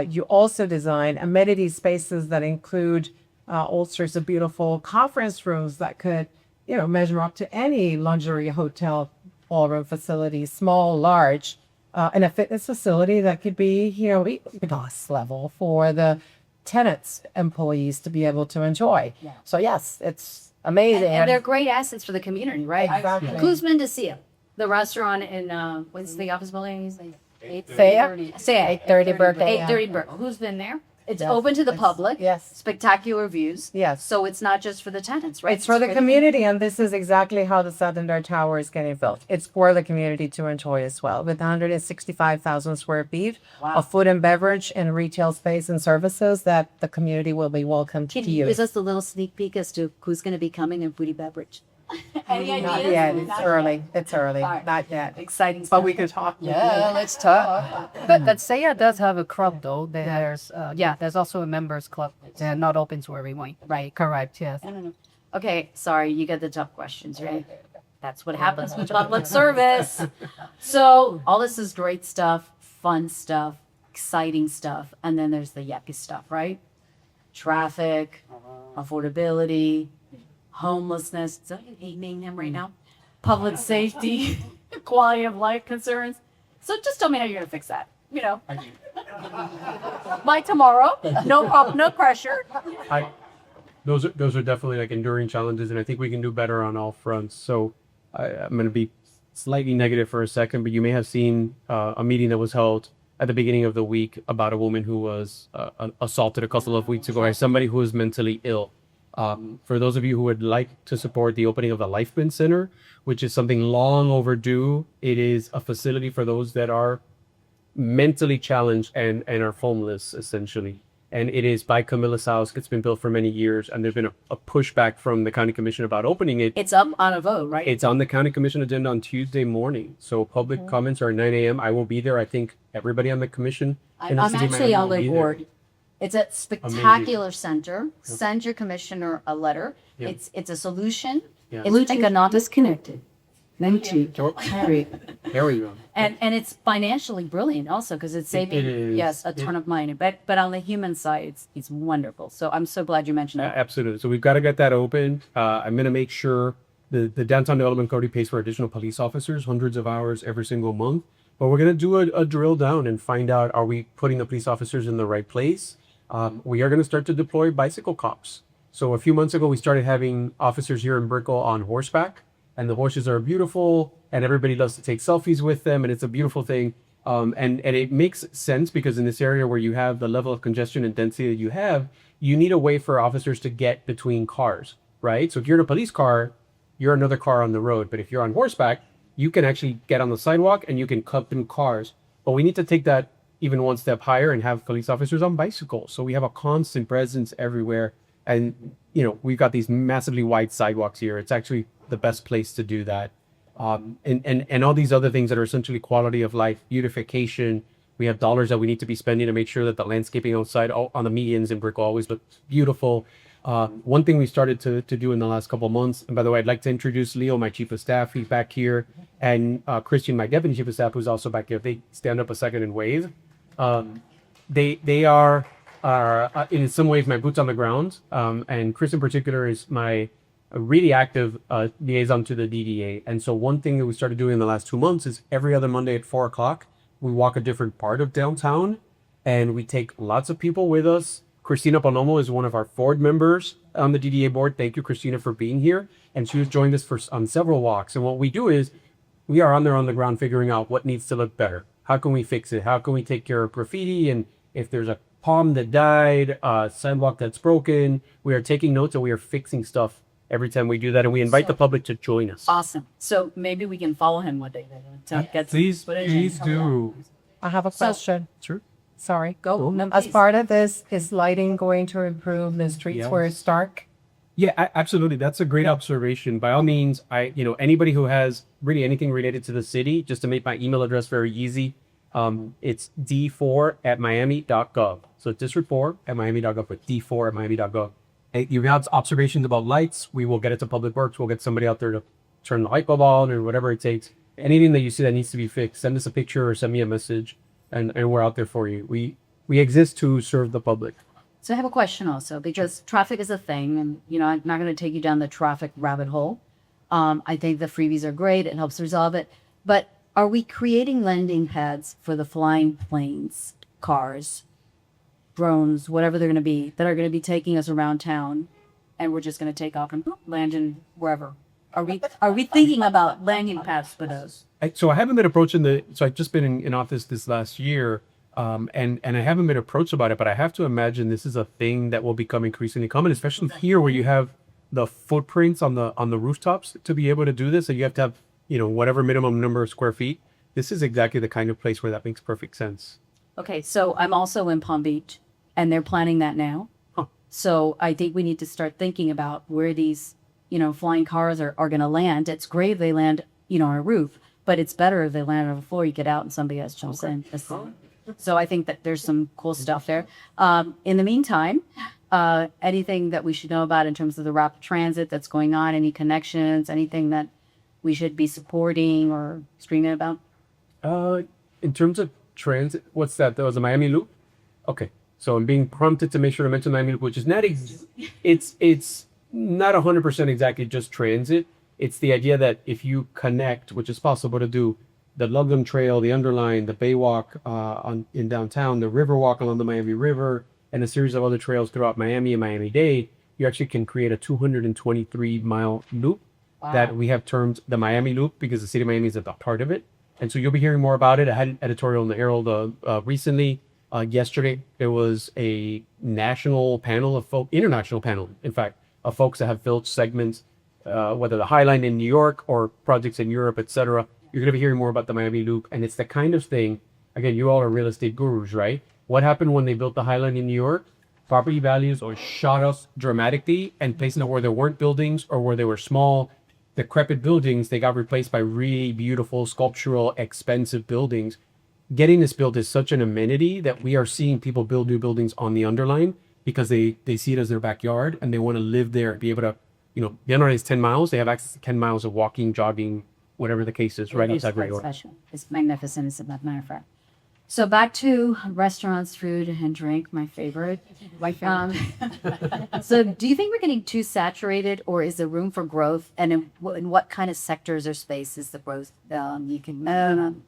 You also design amenity spaces that include all sorts of beautiful conference rooms that could, measure up to any luxury hotel ballroom facility, small, large, and a fitness facility that could be, boss level for the tenants, employees to be able to enjoy. Yeah. So yes, it's amazing. And they're great assets for the community, right? Exactly. Who's Mendocino? The restaurant in, what's the office building? 830. Say it. 830 Brickell. 830 Brickell. Who's been there? It's Yes. open to the public. Yes. Spectacular views. Yes. So it's not just for the tenants, right? It's for the community, and this is exactly how the Santander Tower is getting built. It's for the community to enjoy as well, with 165,000 square feet of food and beverage and retail space and services that the community will be welcome to Can you use. give us a little sneak peek as to who's going to be coming in food and beverage? Any Not ideas? yet. It's early. It's early. All right. Not yet. Exciting But stuff. we could talk. Yeah, let's talk. But Seiya does have a club though. There's also a members club. They're not open to everyone. Right. Correct. Yes. No. Okay, sorry, you get the tough questions, right? That's what happens with public service. So all this is great stuff, fun stuff, exciting stuff. And then there's the yucky stuff, right? Traffic, affordability, homelessness. Is that you naming them right now? Public safety, quality of life concerns. So just tell me how you're going to fix that. You know, by tomorrow, no problem, no pressure. Those are definitely like enduring challenges, and I think we can do better on all fronts. So I'm going to be slightly negative for a second, but you may have seen a meeting that was held at the beginning of the week about a woman who was assaulted a couple of weeks ago by somebody who was mentally ill. For those of you who would like to support the opening of the Lifebin Center, which is something long overdue, it is a facility for those that are mentally challenged and are homeless, essentially. And it is by Camilla's house. It's been built for many years, and there's been a pushback from the county commission about opening it. It's up on a vote, right? It's on the county commission agenda on Tuesday morning. So public comments are at 9 a.m. I will be there. I think everybody on the commission. I'm actually on the board. It's a spectacular center. Send your commissioner a letter. Yeah. It's a solution. Yeah. It's like a not disconnected. There we go. And it's financially brilliant also because it's saving It is. yes a ton of money. But on the human side, it's wonderful. So I'm so glad you mentioned that. Absolutely. So we've got to get that open. I'm going to make sure the downtown development authority pays for additional police officers, hundreds of hours every single month. But we're going to do a drill down and find out, are we putting the police officers in the right place? We are going to start to deploy bicycle cops. So a few months ago, we started having officers here in Brickell on horseback, and the horses are beautiful, and everybody loves to take selfies with them, and it's a beautiful thing. And it makes sense because in this area where you have the level of congestion and density that you have, you need a way for officers to get between cars, right? So if you're in a police car, you're another car on the road. But if you're on horseback, you can actually get on the sidewalk and you can cut through cars. But we need to take that even one step higher and have police officers on bicycles. So we have a constant presence everywhere. And, you know, we've got these massively wide sidewalks here. It's actually the best place to do that. And all these other things that are essentially quality of life, beautification. We have dollars that we need to be spending to make sure that the landscaping outside on the medians in Brickell always looks beautiful. One thing we started to do in the last couple of months, and by the way, I'd like to introduce Leo, my chief of staff. He's back here, and Christian, my deputy chief of staff, who's also back here. If they stand up a second and wave. They are in some ways my boots on the ground, and Chris in particular is my really active liaison to the DDA. And so one thing that we started doing in the last 2 months is every other Monday at 4 o'clock, we walk a different part of downtown, and we take lots of people with us. Christina Palomo is one of our board members on the DDA board. Thank you, Christina, for being here. And she has joined us on several walks. And what we do is we are on the ground figuring out what needs to look better. How can we fix it? How can we take care of graffiti? And if there's a palm that died, a sidewalk that's broken, we are taking notes and we are fixing stuff every time we do that. And we invite the public to join us. Awesome. So maybe we can follow him one day to get some Please footage. do. I have a question. Sure. Sorry. Go. No, As please. part of this, is lighting going to improve the streets where it's dark? Yeah, absolutely. That's a great observation. By all means, anybody who has really anything related to the city, just to make my email address very easy, it's d4@miami.gov. So district 4@miami.gov, but d4@miami.gov. And you have observations about lights, we will get it to Public Works. We'll get somebody out there to turn the light bulb on or whatever it takes. Anything that you see that needs to be fixed, send us a picture or send me a message, and we're out there for you. We exist to serve the public. So I have a question also, because traffic is a thing, and I'm not going to take you down the traffic rabbit hole. I think the freebies are great; it helps resolve it. But are we creating landing pads for the flying planes, cars, drones, whatever they're going to be, that are going to be taking us around town, and we're just going to take off and land in wherever? Are we thinking about landing pads for those? So I haven't been approaching so I've just been in office this last year, and I haven't been approached about it, but I have to imagine this is a thing that will become increasingly common, especially here where you have the footprints on the rooftops to be able to do this, and you have to have, whatever minimum number of square feet. This is exactly the kind of place where that makes perfect sense. Okay, so I'm also in Palm Beach, and they're planning that now. Huh. So I think we need to start thinking about where these, flying cars are going to land. It's great if they land, on a roof, but it's better if they land on the floor. You get out and somebody else jumps in. So I think that there's some cool stuff there. In the meantime, anything that we should know about in terms of the rapid transit that's going on, any connections, anything that we should be supporting or screaming about? In terms of transit, what's that? That was a Miami Loop. Okay, so I'm being prompted to make sure to mention Miami Loop, which is not it's not 100% exactly just transit. It's the idea that if you connect, which is possible to do, the Ludlam Trail, the Underline, the Baywalk in downtown, the Riverwalk along the Miami River, and a series of other trails throughout Miami and Miami-Dade, you actually can create a 223-mile loop that we have termed the Miami Loop because the city of Miami is at the heart of it. And so you'll be hearing more about it. I had an editorial in the Herald recently. Yesterday, there was a national panel of international panel, in fact, of folks that have built segments, whether the High Line in New York or projects in Europe, etc. You're going to be hearing more about the Miami Loop. And it's the kind of thing, again, you all are real estate gurus, right? What happened when they built the High Line in New York? Property values or shot up dramatically, and places where there weren't buildings or where they were small, decrepit buildings, they got replaced by really beautiful, sculptural, expensive buildings. Getting this built is such an amenity that we are seeing people build new buildings on the Underline because they see it as their backyard and they want to live there and be able to, the Underline is 10 miles. They have access to 10 miles of walking, jogging, whatever the case is, right outside where you are. Special. It's magnificent, as a matter of fact. So back to restaurants, food, and drink, my favorite. So do you think we're getting too saturated, or is there room for growth? And in what kind of sectors or spaces the growth you can?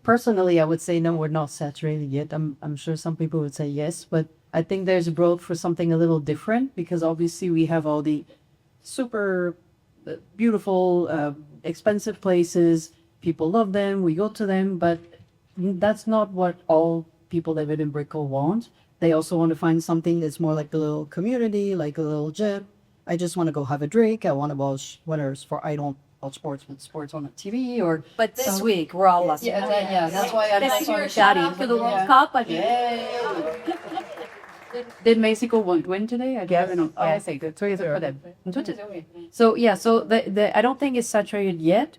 Personally, I would say no, we're not saturated yet. I'm sure some people would say yes, but I think there's growth for something a little different because obviously we have all the super beautiful, expensive places. People love them. We go to them, but that's not what all people that live in Brickell want. They also want to find something that's more like a little community, like a little gym. I just want to go have a drink. I want to watch I don't watch sports, but sports on the TV or. But this week we're all lost. Yeah. That's why I'm shouting for the World Cup. Did Mexico win today? I don't know. I say good. For them. So yeah, so I don't think it's saturated yet.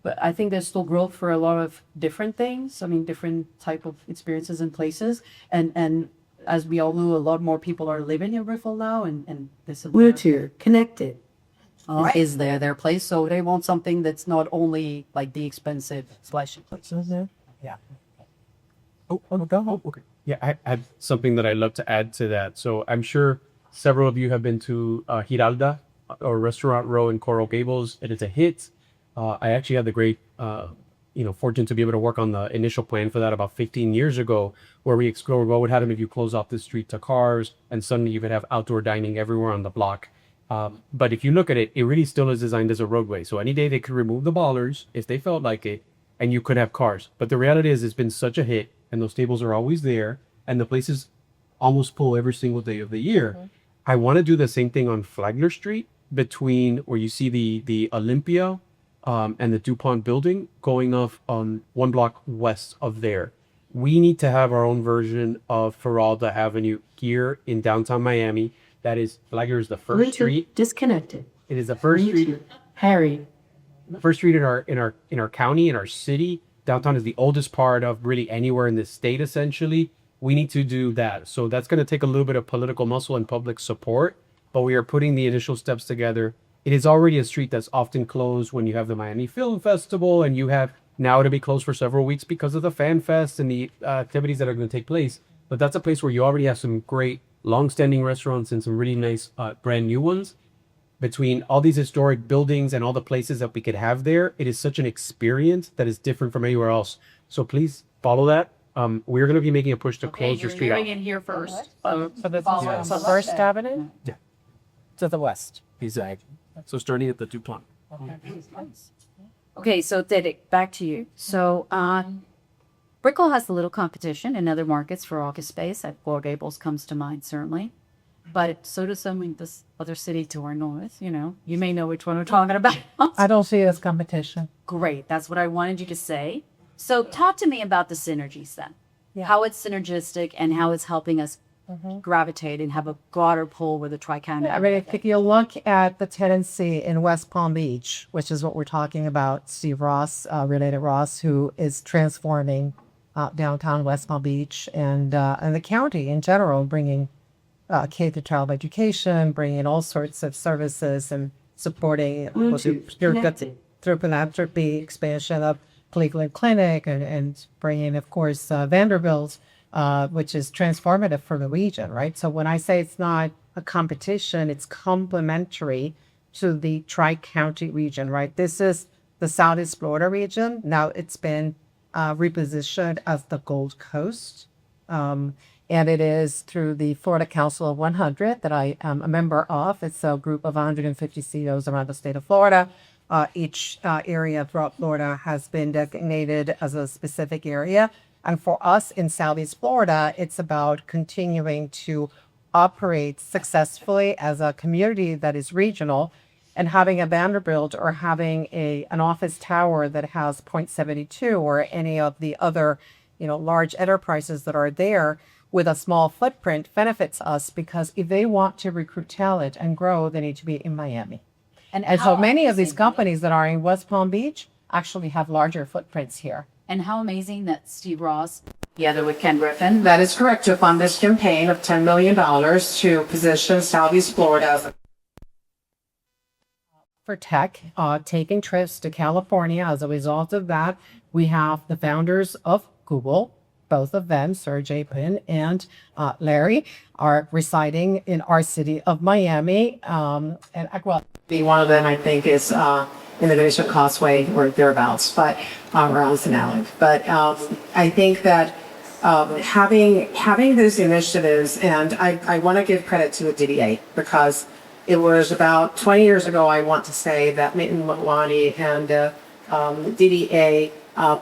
But I think there's still growth for a lot of different things. I mean, different type of experiences and places. And as we all know, a lot more people are living in Brickell now, and this is Wheelchair connected. is their place. So they want something that's not only like the expensive flashy places. Yeah. Okay. Yeah, I had something that I'd love to add to that. So I'm sure several of you have been to Giralda or Restaurant Row in Coral Gables. It is a hit. I actually had the great, fortune to be able to work on the initial plan for that about 15 years ago, where we explored what would happen if you close off the street to cars and suddenly you could have outdoor dining everywhere on the block. But if you look at it, it really still is designed as a roadway. So any day they could remove the ballers if they felt like it, and you could have cars. But the reality is it's been such a hit, and those tables are always there, and the places almost full every single day of the year. Mm-hmm. I want to do the same thing on Flagler Street between where you see the Olympia and the DuPont building going off on one block west of there. We need to have our own version of Feralda Avenue here in downtown Miami. That is, Flagler is the first street. Disconnected. It is the first street. Harry. First street in our county, in our city. Downtown is the oldest part of really anywhere in the state, essentially. We need to do that. So that's going to take a little bit of political muscle and public support, but we are putting the initial steps together. It is already a street that's often closed when you have the Miami Film Festival, and you have now to be closed for several weeks because of the Fan Fest and the activities that are going to take place. But that's a place where you already have some great long-standing restaurants and some really nice brand new ones. Between all these historic buildings and all the places that we could have there, it is such an experience that is different from anywhere else. So please follow that. We're going to be making a push to close your street out. in here first. So First Avenue? Yeah. To the west. Exactly. So starting at the DuPont. Okay, so Derek, back to you. So Brickell has a little competition in other markets for office space. At Coral Gables comes to mind, certainly. But so does some in this other city to our north, You may know which one we're talking about. I don't see it as competition. Great. That's what I wanted you to say. So talk to me about the synergies then. Yeah. How it's synergistic and how it's helping us gravitate and have a broader pull with the Tri-County. I mean, if you look at the tenancy in West Palm Beach, which is what we're talking about, Steve Ross, related Ross, who is transforming downtown West Palm Beach and the county in general, bringing K-12 education, bringing all sorts of services and supporting through philanthropy, expansion of Cleveland Clinic, and bringing, of course, Vanderbilt, which is transformative for the region, right? So when I say it's not a competition, it's complementary to the Tri-County region, right? This is the Southeast Florida region. Now it's been repositioned as the Gold Coast. And it is through the Florida Council of 100 that I am a member of. It's a group of 150 CEOs around the state of Florida. Each area throughout Florida has been designated as a specific area. And for us in Southeast Florida, it's about continuing to operate successfully as a community that is regional, and having a Vanderbilt or having an office tower that has Point 72 or any of the other, large enterprises that are there with a small footprint benefits us, because if they want to recruit talent and grow, they need to be in Miami. And so many of these companies that are in West Palm Beach actually have larger footprints here. And how amazing that Steve Ross, together with Ken Griffin, That is correct, to fund this campaign of $10 million to position Southeast Florida for tech, taking trips to California. As a result of that, we have the founders of Google, both of them, Sergey Brin and Larry, are residing in our city of Miami. And well, one of them, I think, is Innovation Causeway or thereabouts, but around Sonoma. But I think that having these initiatives, and I want to give credit to the DDA, because it was about 20 years ago, I want to say, that Mitten Motwani and DDA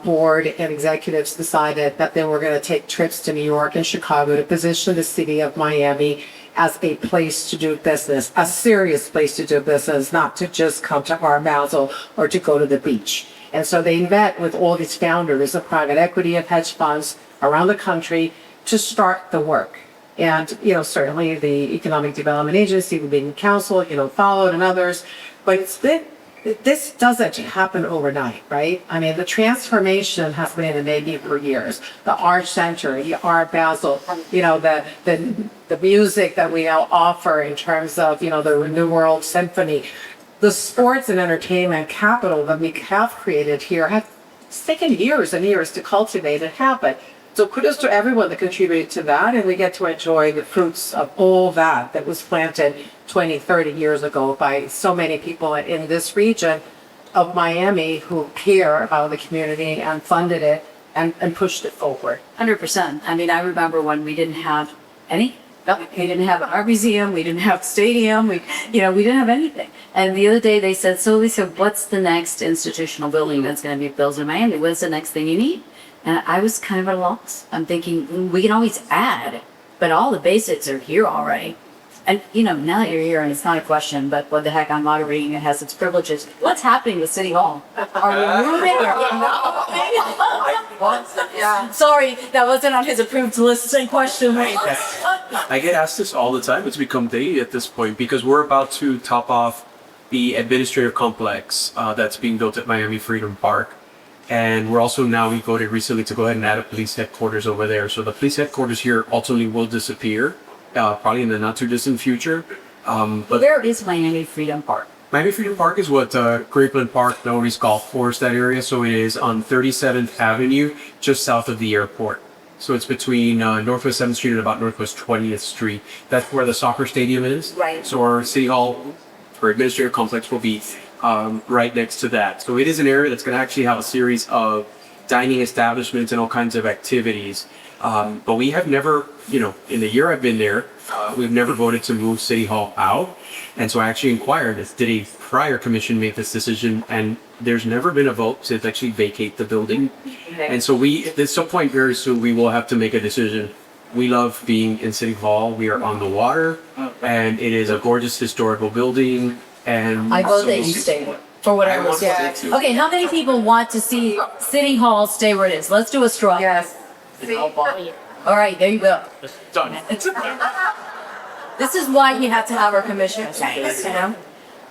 board and executives decided that they were going to take trips to New York and Chicago to position the city of Miami as a place to do business, a serious place to do business, not to just come to our Basel or to go to the beach. And so they met with all these founders of private equity and hedge funds around the country to start the work. And, certainly the Economic Development Agency, the Beacon Council, followed, and others. But this doesn't happen overnight, right? I mean, the transformation has been in the making for years. The Art Center, the Art Basel, the music that we now offer in terms of, the New World Symphony, the sports and entertainment capital that we have created here has taken years and years to cultivate and happen. So kudos to everyone that contributed to that, and we get to enjoy the fruits of all that was planted 20, 30 years ago by so many people in this region of Miami who care about the community and funded it and pushed it forward. 100%. I mean, I remember when we didn't have any. We didn't have an art museum. We didn't have a stadium. We didn't have anything. And the other day they said, so Lisa, what's the next institutional building that's going to be built in Miami? What's the next thing you need? And I was kind of at a loss. I'm thinking, we can always add, but all the basics are here already. And, now that you're here, and it's not a question, but what the heck, I'm moderating, it has its privileges. What's happening with City Hall? Are we moving or no? Sorry, that wasn't on his approved list of question. I get asked this all the time. It's become daily at this point, because we're about to top off the administrative complex that's being built at Miami Freedom Park. And we're also we voted recently to go ahead and add a police headquarters over there. So the police headquarters here ultimately will disappear, probably in the not too distant future. But where is Miami Freedom Park? Miami Freedom Park is what Grapeland Park, Nobody's Golf Course, that area. So it is on 37th Avenue, just south of the airport. So it's between Northwest 7th Street and about Northwest 20th Street. That's where the soccer stadium is. Right. So our City Hall, or administrative complex, will be right next to that. So it is an area that's going to actually have a series of dining establishments and all kinds of activities. But we have never, in the year I've been there, we've never voted to move City Hall out. And so I actually inquired, did a prior commission make this decision? And there's never been a vote to actually vacate the building. And so at some point very soon, we will have to make a decision. We love being in City Hall. We are on the water, and it is a gorgeous historical building. And I vote that you stay for whatever it's worth. Okay, how many people want to see City Hall stay where it is? Let's do a straw. Yes. All right, there you go. done. This is why you have to have our commissioners,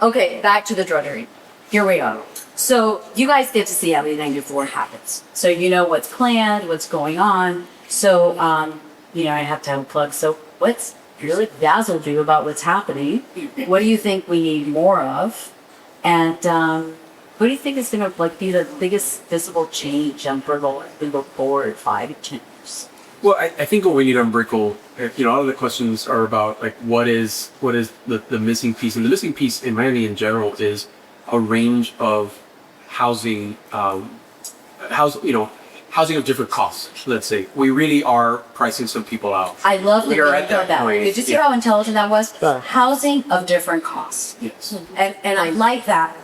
Okay, back to the drudgery. Here we are. So you guys get to see everything before it happens. So you know what's planned, what's going on. So, I have to have a plug. So what's really dazzled you about what's happening? What do you think we need more of? And What do you think is going to like be the biggest visible change on Brickell as we look forward 5 to 10 years? Well, I think what we need on Brickell, a lot of the questions are about like what is the missing piece, and the missing piece in Miami in general is a range of housing, housing of different costs. Let's say we really are pricing some people out. I love that We you are at heard that. point. Did you see how intelligent that was? Housing of different costs. Yes. And I like that.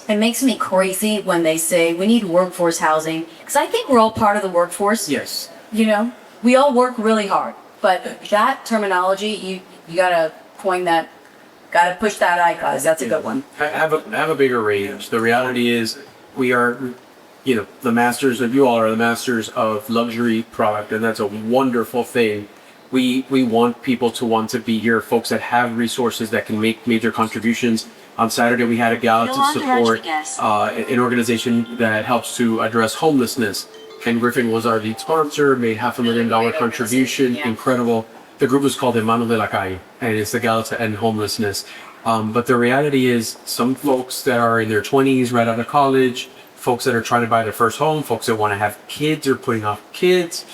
It makes me crazy when they say we need workforce housing, because I think we're all part of the workforce. Yes. You know, we all work really hard, but that terminology, you gotta coin that, gotta push that out, guys. That's a good one. Have a bigger range. The reality is we are, the masters of, you all are the masters of luxury product, and that's a wonderful thing. We want people to want to be here, folks that have resources that can make major contributions. On Saturday, we had a gala to support an organization that helps to address homelessness. Ken Griffin was our lead sponsor, made $500,000 contribution, incredible. The group was called Hermanos de la Calle, and it's the gala to end homelessness. But the reality is some folks that are in their 20s, right out of college, folks that are trying to buy their first home, folks that want to have kids or putting off kids,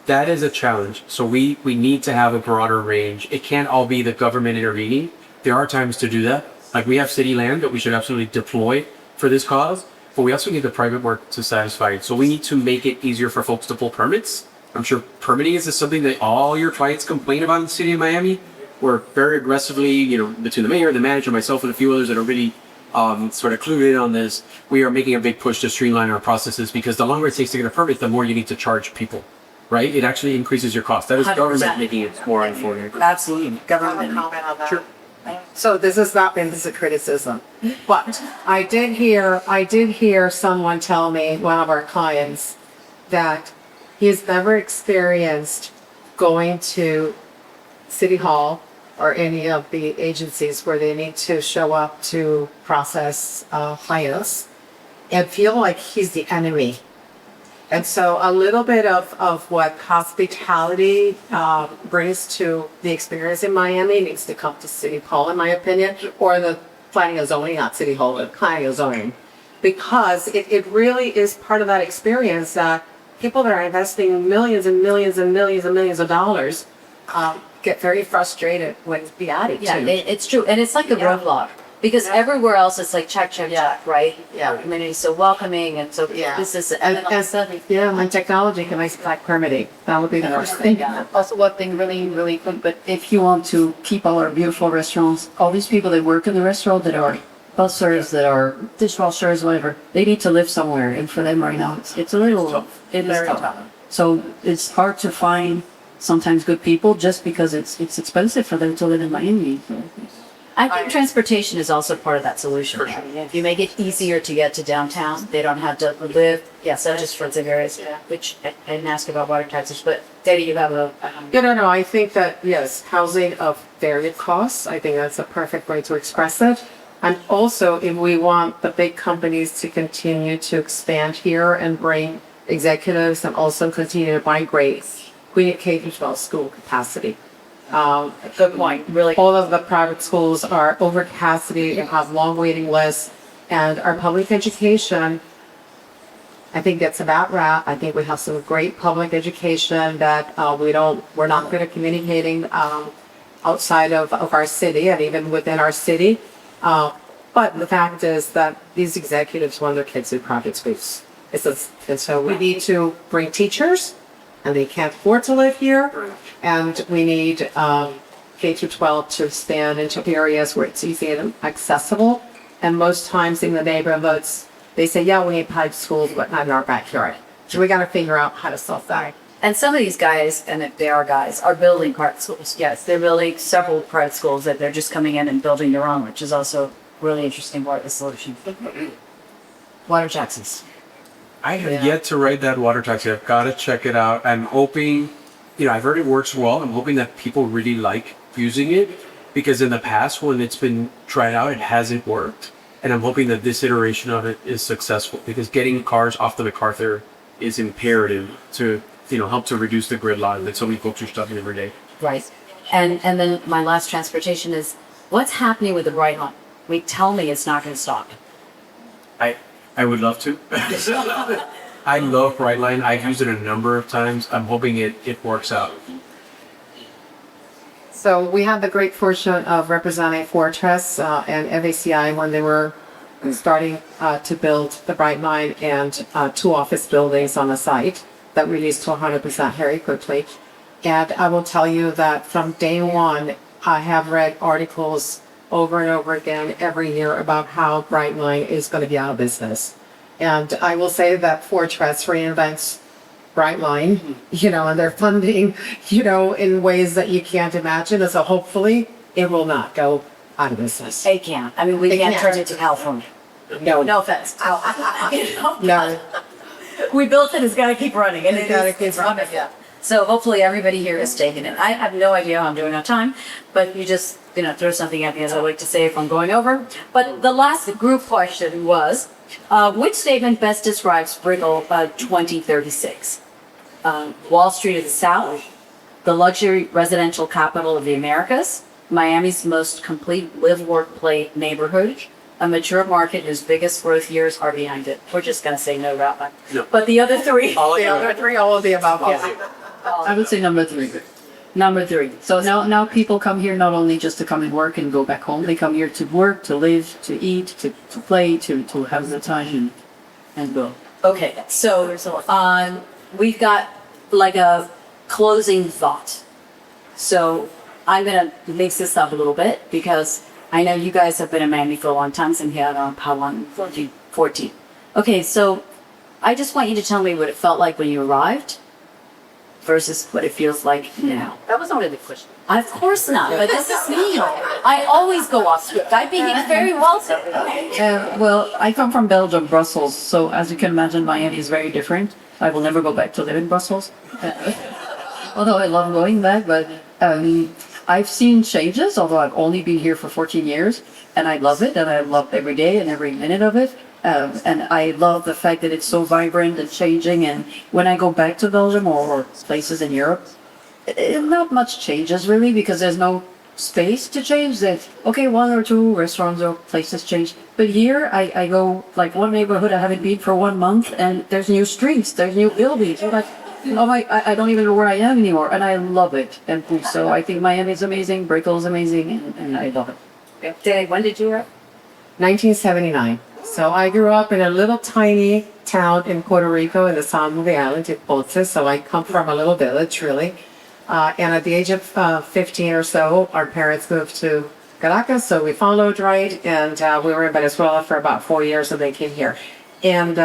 that is a challenge. So we need to have a broader range. It can't all be the government intervening. There are times to do that. Like we have city land that we should absolutely deploy for this cause, but we also need the private work to satisfy it. So we need to make it easier for folks to pull permits. I'm sure permitting is something that all your clients complain about in the city of Miami. We're very aggressively, between the mayor, the manager, myself, and a few others that are really sort of clued in on this, we are making a big push to streamline our processes, because the longer it takes to get a permit, the more you need to charge people, right? It actually increases your cost. That is 100%. government making it more affordable. Absolutely. Government. Comment on that. Sure. So this has not been this a criticism, but I did hear someone tell me, one of our clients, that he's never experienced going to City Hall or any of the agencies where they need to show up to process files and feel like he's the enemy. And so a little bit of what hospitality brings to the experience in Miami needs to come to City Hall, in my opinion, or the planning and zoning, not City Hall, but planning and zoning. Because it really is part of that experience that people that are investing millions and millions and millions and millions of dollars get very frustrated with the attitude. Yeah, it's true. And it's like a roadblock. Because everywhere else it's like check, right? Yeah. The community is so welcoming, and so this is, and then all of a sudden, and technology can expedite permitting. That would be the first thing. Also, one thing really quick, but if you want to keep all our beautiful restaurants, all these people that work in the restaurant that are bussers, that are dishwashers, whatever, they need to live somewhere. And for them right now, it's a little, it is tough. So it's hard to find sometimes good people just because it's expensive for them to live in Miami. I think transportation is also part of that solution. I mean, if you make it easier to get to downtown, they don't have to live, so just for the areas, which I didn't ask about water taxes, but Daddy, you have a... No, I think that, yes, housing of varied costs, I think that's a perfect way to express it. And also, if we want the big companies to continue to expand here and bring executives and also continue to migrate, we need K-12 school capacity. Good point, really. All of the private schools are over capacity and have long waiting lists, and our public education, I think, gets a bad rap. I think we have some great public education that we're not good at communicating outside of our city and even within our city. But the fact is that these executives want their kids in private schools. And so we need to bring teachers, and they can't afford to live here. And we need K-12 to expand into areas where it's easy and accessible. And most times in the neighborhoods, they say, we need private schools, but not in our backyard. So we got to figure out how to solve that. And some of these guys, and if they are guys, are building private schools. Yes, they're building several private schools that they're just coming in and building their own, which is also a really interesting part of the solution. Water taxes. I have yet to write that water taxi. I've got to check it out. I'm hoping, I've heard it works well. I'm hoping that people really like using it, because in the past when it's been tried out, it hasn't worked. And I'm hoping that this iteration of it is successful, because getting cars off the MacArthur is imperative to, help to reduce the gridlock that so many folks are stuck in every day. Right. And then my last transportation is, what's happening with the Bright Line? Tell me it's not going to stop. I would love to. I love Brightline. I've used it a number of times. I'm hoping it works out. So we have the great fortune of representing Fortress and FACI when they were starting to build the Brightline and 2 office buildings on the site that released to 100% very quickly. And I will tell you that from day one, I have read articles over and over again every year about how Brightline is going to be out of business. And I will say that Fortress reinvents Brightline, and they're funding, in ways that you can't imagine. And so hopefully it will not go out of business. They can't. I mean, we can't turn it to California. No. No offense. No. We built it, it's got to keep running. And It's running, yeah. So hopefully everybody here is taking it. I have no idea how I'm doing on time, but you just, throw something at me, as I like to say, if I'm going over. But the last group question was, which statement best describes Brickell 2036? Wall Street of the South, the luxury residential capital of the Americas, Miami's most complete live-work-play neighborhood, a mature market whose biggest growth years are behind it. We're just going to say no, Rafa. No. But the other three. All of the above. Yeah. I would say number 3. Number 3. So now people come here not only just to come and work and go back home. They come here to work, to live, to eat, to play, to have the time and go. Okay, so we've got like a closing thought. So I'm gonna mix this up a little bit because I know you guys have been in Miami for a long time, since here how long? 14. Okay, so I just want you to tell me what it felt like when you arrived versus what it feels like now. That was only the question. Of course not, but this is me. I always go off script. I behave very well today. Well, I come from Belgium, Brussels, so as you can imagine, Miami is very different. I will never go back to live in Brussels. Although I love going back, but I've seen changes, although I've only been here for 14 years, and I love it, and I love every day and every minute of it. And I love the fact that it's so vibrant and changing, and when I go back to Belgium or places in Europe, not much changes really, because there's no space to change. That okay, 1 or 2 restaurants or places change, but here I go like one neighborhood I haven't been for 1 month, and there's new streets, there's new buildings. I'm like, oh my, I don't even know where I am anymore, and I love it. And so I think Miami is amazing, Brickell is amazing, and I love it. Danny, when did you arrive? 1979. So I grew up in a little tiny town in Puerto Rico in the San Juan Island in Ponce. So I come from a little village, really. And at the age of 15 or so, our parents moved to Caracas. So we followed, right? And we were in Venezuela for about 4 years, and they came here. And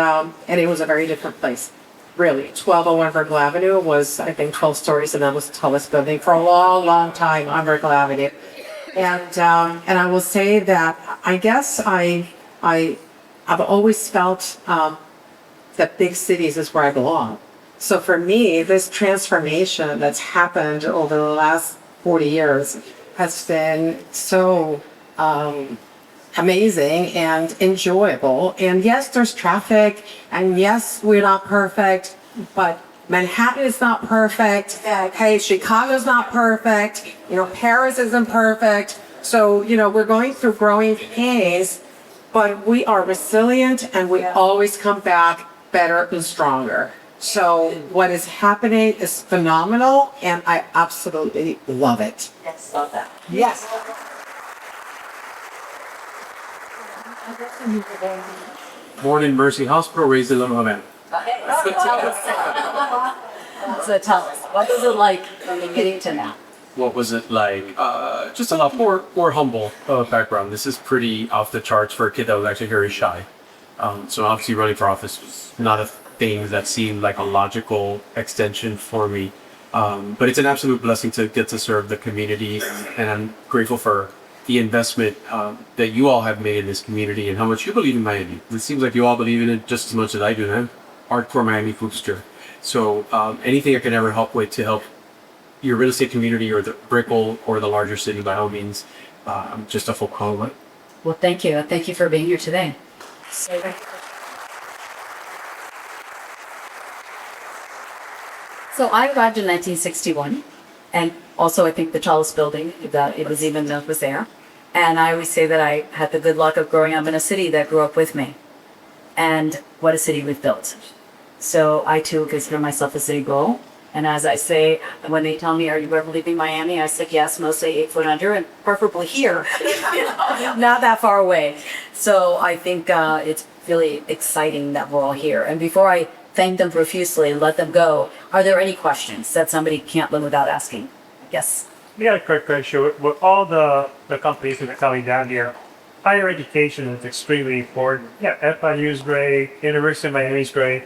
it was a very different place, really. 1201 Brickell Avenue was, I think, 12 stories, and that was the tallest building for a long, long time on Brickell Avenue. And I will say that I guess I've always felt that big cities is where I belong. So for me, this transformation that's happened over the last 40 years has been so amazing and enjoyable. And yes, there's traffic, and yes, we're not perfect, but Manhattan is not perfect. Hey, Chicago's not perfect. Paris isn't perfect. So, we're going through growing pains, but we are resilient, and we always come back better and stronger. So what is happening is phenomenal, and I absolutely love it. Yes, love that. Yes. Born in Mercy Hospital, raised in Little Havana. So tell us, what was it like from the beginning to now? What was it like? Just a lot more humble background. This is pretty off the charts for a kid that was actually very shy. So obviously running for office was not a thing that seemed like a logical extension for me. But it's an absolute blessing to get to serve the community, and I'm grateful for the investment that you all have made in this community and how much you believe in Miami. It seems like you all believe in it just as much as I do. I'm hardcore Miami booster. So anything I can ever help with to help your real estate community or the Brickell or the larger city, by all means, I'm just a full call away. Well, thank you. Thank you for being here today. So I arrived in 1961, and also I think the tallest building that it was even built was there. And I always say that I had the good luck of growing up in a city that grew up with me. and what a city we've built. So I too consider myself a city girl. And as I say, when they tell me, are you ever leaving Miami? I said, yes, mostly 8 foot under and preferably here, not that far away. So I think it's really exciting that we're all here. And before I thank them profusely and let them go, are there any questions that somebody can't live without asking? Yes. We got a quick question. With all the companies that are coming down here, higher education is extremely important. Yeah, FIU is great, University of Miami is great.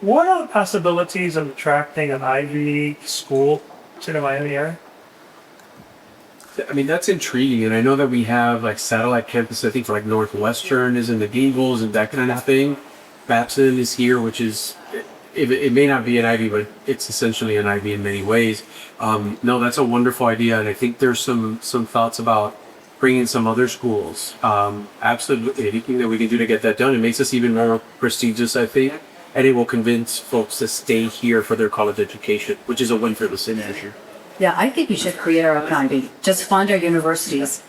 What are the possibilities of attracting an Ivy League school to the Miami area? I mean, that's intriguing, and I know that we have like satellite campus. I think for like Northwestern is in the Gables and that kind of thing. Babson is here, which is it may not be an Ivy, but it's essentially an Ivy in many ways. No, that's a wonderful idea, and I think there's some thoughts about bringing some other schools. Absolutely, anything that we can do to get that done. It makes us even more prestigious, I think, and it will convince folks to stay here for their college education, which is a win for the city this year. Yeah, I think we should create our own Ivy. Just fund our universities.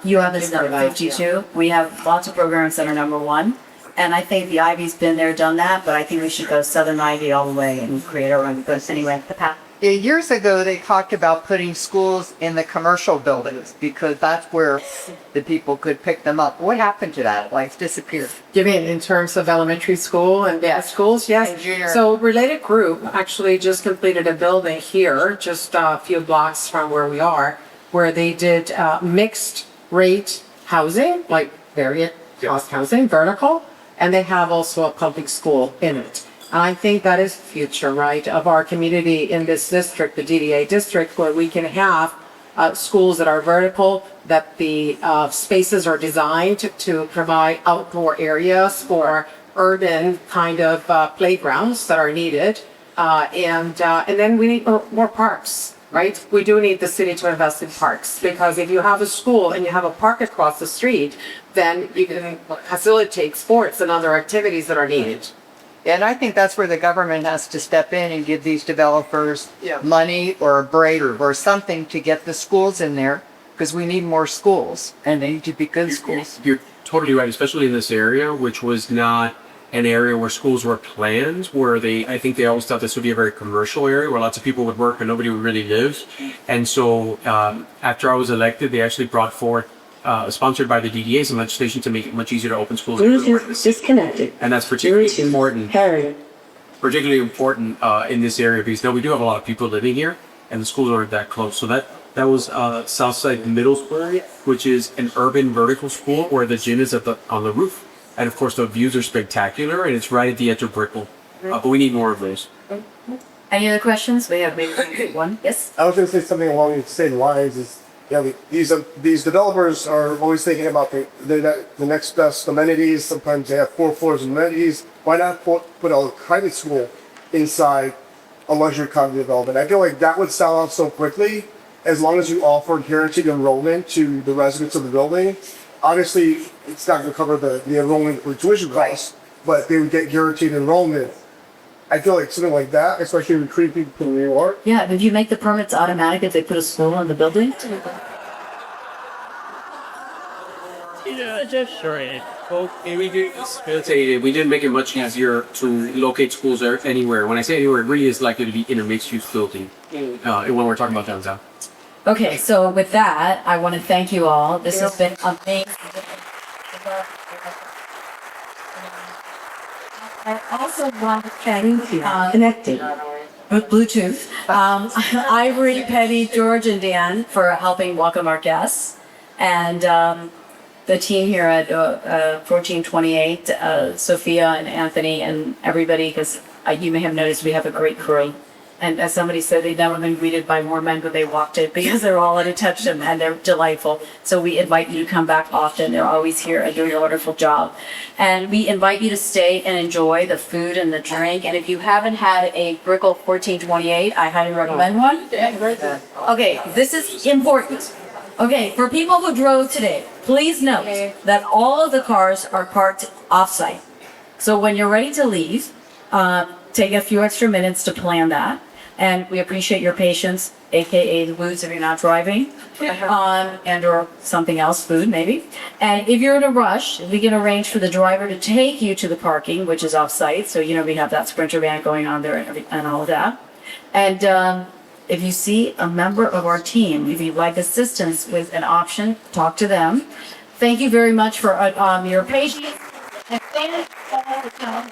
You have this number 52. We have lots of programs that are number 1. And I think the Ivy's been there, done that, but I think we should go Southern Ivy all the way and create our own. But anyway, the path. Yeah, years ago, they talked about putting schools in the commercial buildings because that's where the people could pick them up. What happened to that? Like, disappeared. You mean in terms of elementary school and schools? Yes. And junior. So Related Group actually just completed a building here, just a few blocks from where we are, where they did mixed rate housing, like variant cost housing, vertical, and they have also a public school in it. And I think that is the future, right, of our community in this district, the DDA district, where we can have schools that are vertical, that the spaces are designed to provide outdoor areas for urban kind of playgrounds that are needed. And then we need more parks, right? We do need the city to invest in parks, because if you have a school and you have a park across the street, then you can facilitate sports and other activities that are needed. And I think that's where the government has to step in and give these developers money or a break or something to get the schools in there, because we need more schools, and they need to be good schools. You're totally right, especially in this area, which was not an area where schools were planned, where I think they always thought this would be a very commercial area where lots of people would work and nobody would really live. And so after I was elected, they actually brought forth sponsored by the DDA, some legislation to make it much easier to open schools. Disconnected. And that's particularly important. Particularly important in this area because now we do have a lot of people living here, and the schools aren't that close. So that was Southside Middle School, which is an urban vertical school where the gym is on the roof, and of course the views are spectacular, and it's right at the edge of Brickell. But we need more of those. Any other questions? We have maybe one. Yes. I was going to say something along the same lines. Is these developers are always thinking about the next best amenities. Sometimes they have 4 floors of amenities. Why not put a private school inside a luxury condo development? I feel like that would sell out so quickly as long as you offer guaranteed enrollment to the residents of the building. Obviously, it's not going to cover the enrollment or tuition costs, but they would get guaranteed enrollment. I feel like something like that, especially recruiting people from New York. Yeah, did you make the permits automatic if they put a school in the building? Yeah, just sure. Well, we didn't make it much easier to locate schools anywhere. When I say anywhere, it really is likely to be in a mixed-use building when we're talking about downtown. Okay, so with that, I want to thank you all. This has been amazing. I also want to thank connecting with Bluetooth. Ivory, Penny, George, and Dan for helping welcome our guests, and the team here at 1428, Sophia and Anthony and everybody, because you may have noticed we have a great crew. And as somebody said, they've never been greeted by more men, but they walked in because they're all at attention and they're delightful. So we invite you to come back often. They're always here and doing a wonderful job. And we invite you to stay and enjoy the food and the drink. And if you haven't had a BRICKELL 1428, I highly recommend one. Okay, this is important. Okay, for people who drove today, please note that all of the cars are parked off-site. So when you're ready to leave, take a few extra minutes to plan that. And we appreciate your patience, aka the booze if you're not driving, and or something else, food maybe. And if you're in a rush, we can arrange for the driver to take you to the parking, which is off-site. So we have that Sprinter van going on there and all of that. And if you see a member of our team, if you'd like assistance with an option, talk to them. Thank you very much for your patience. And thank you all for coming.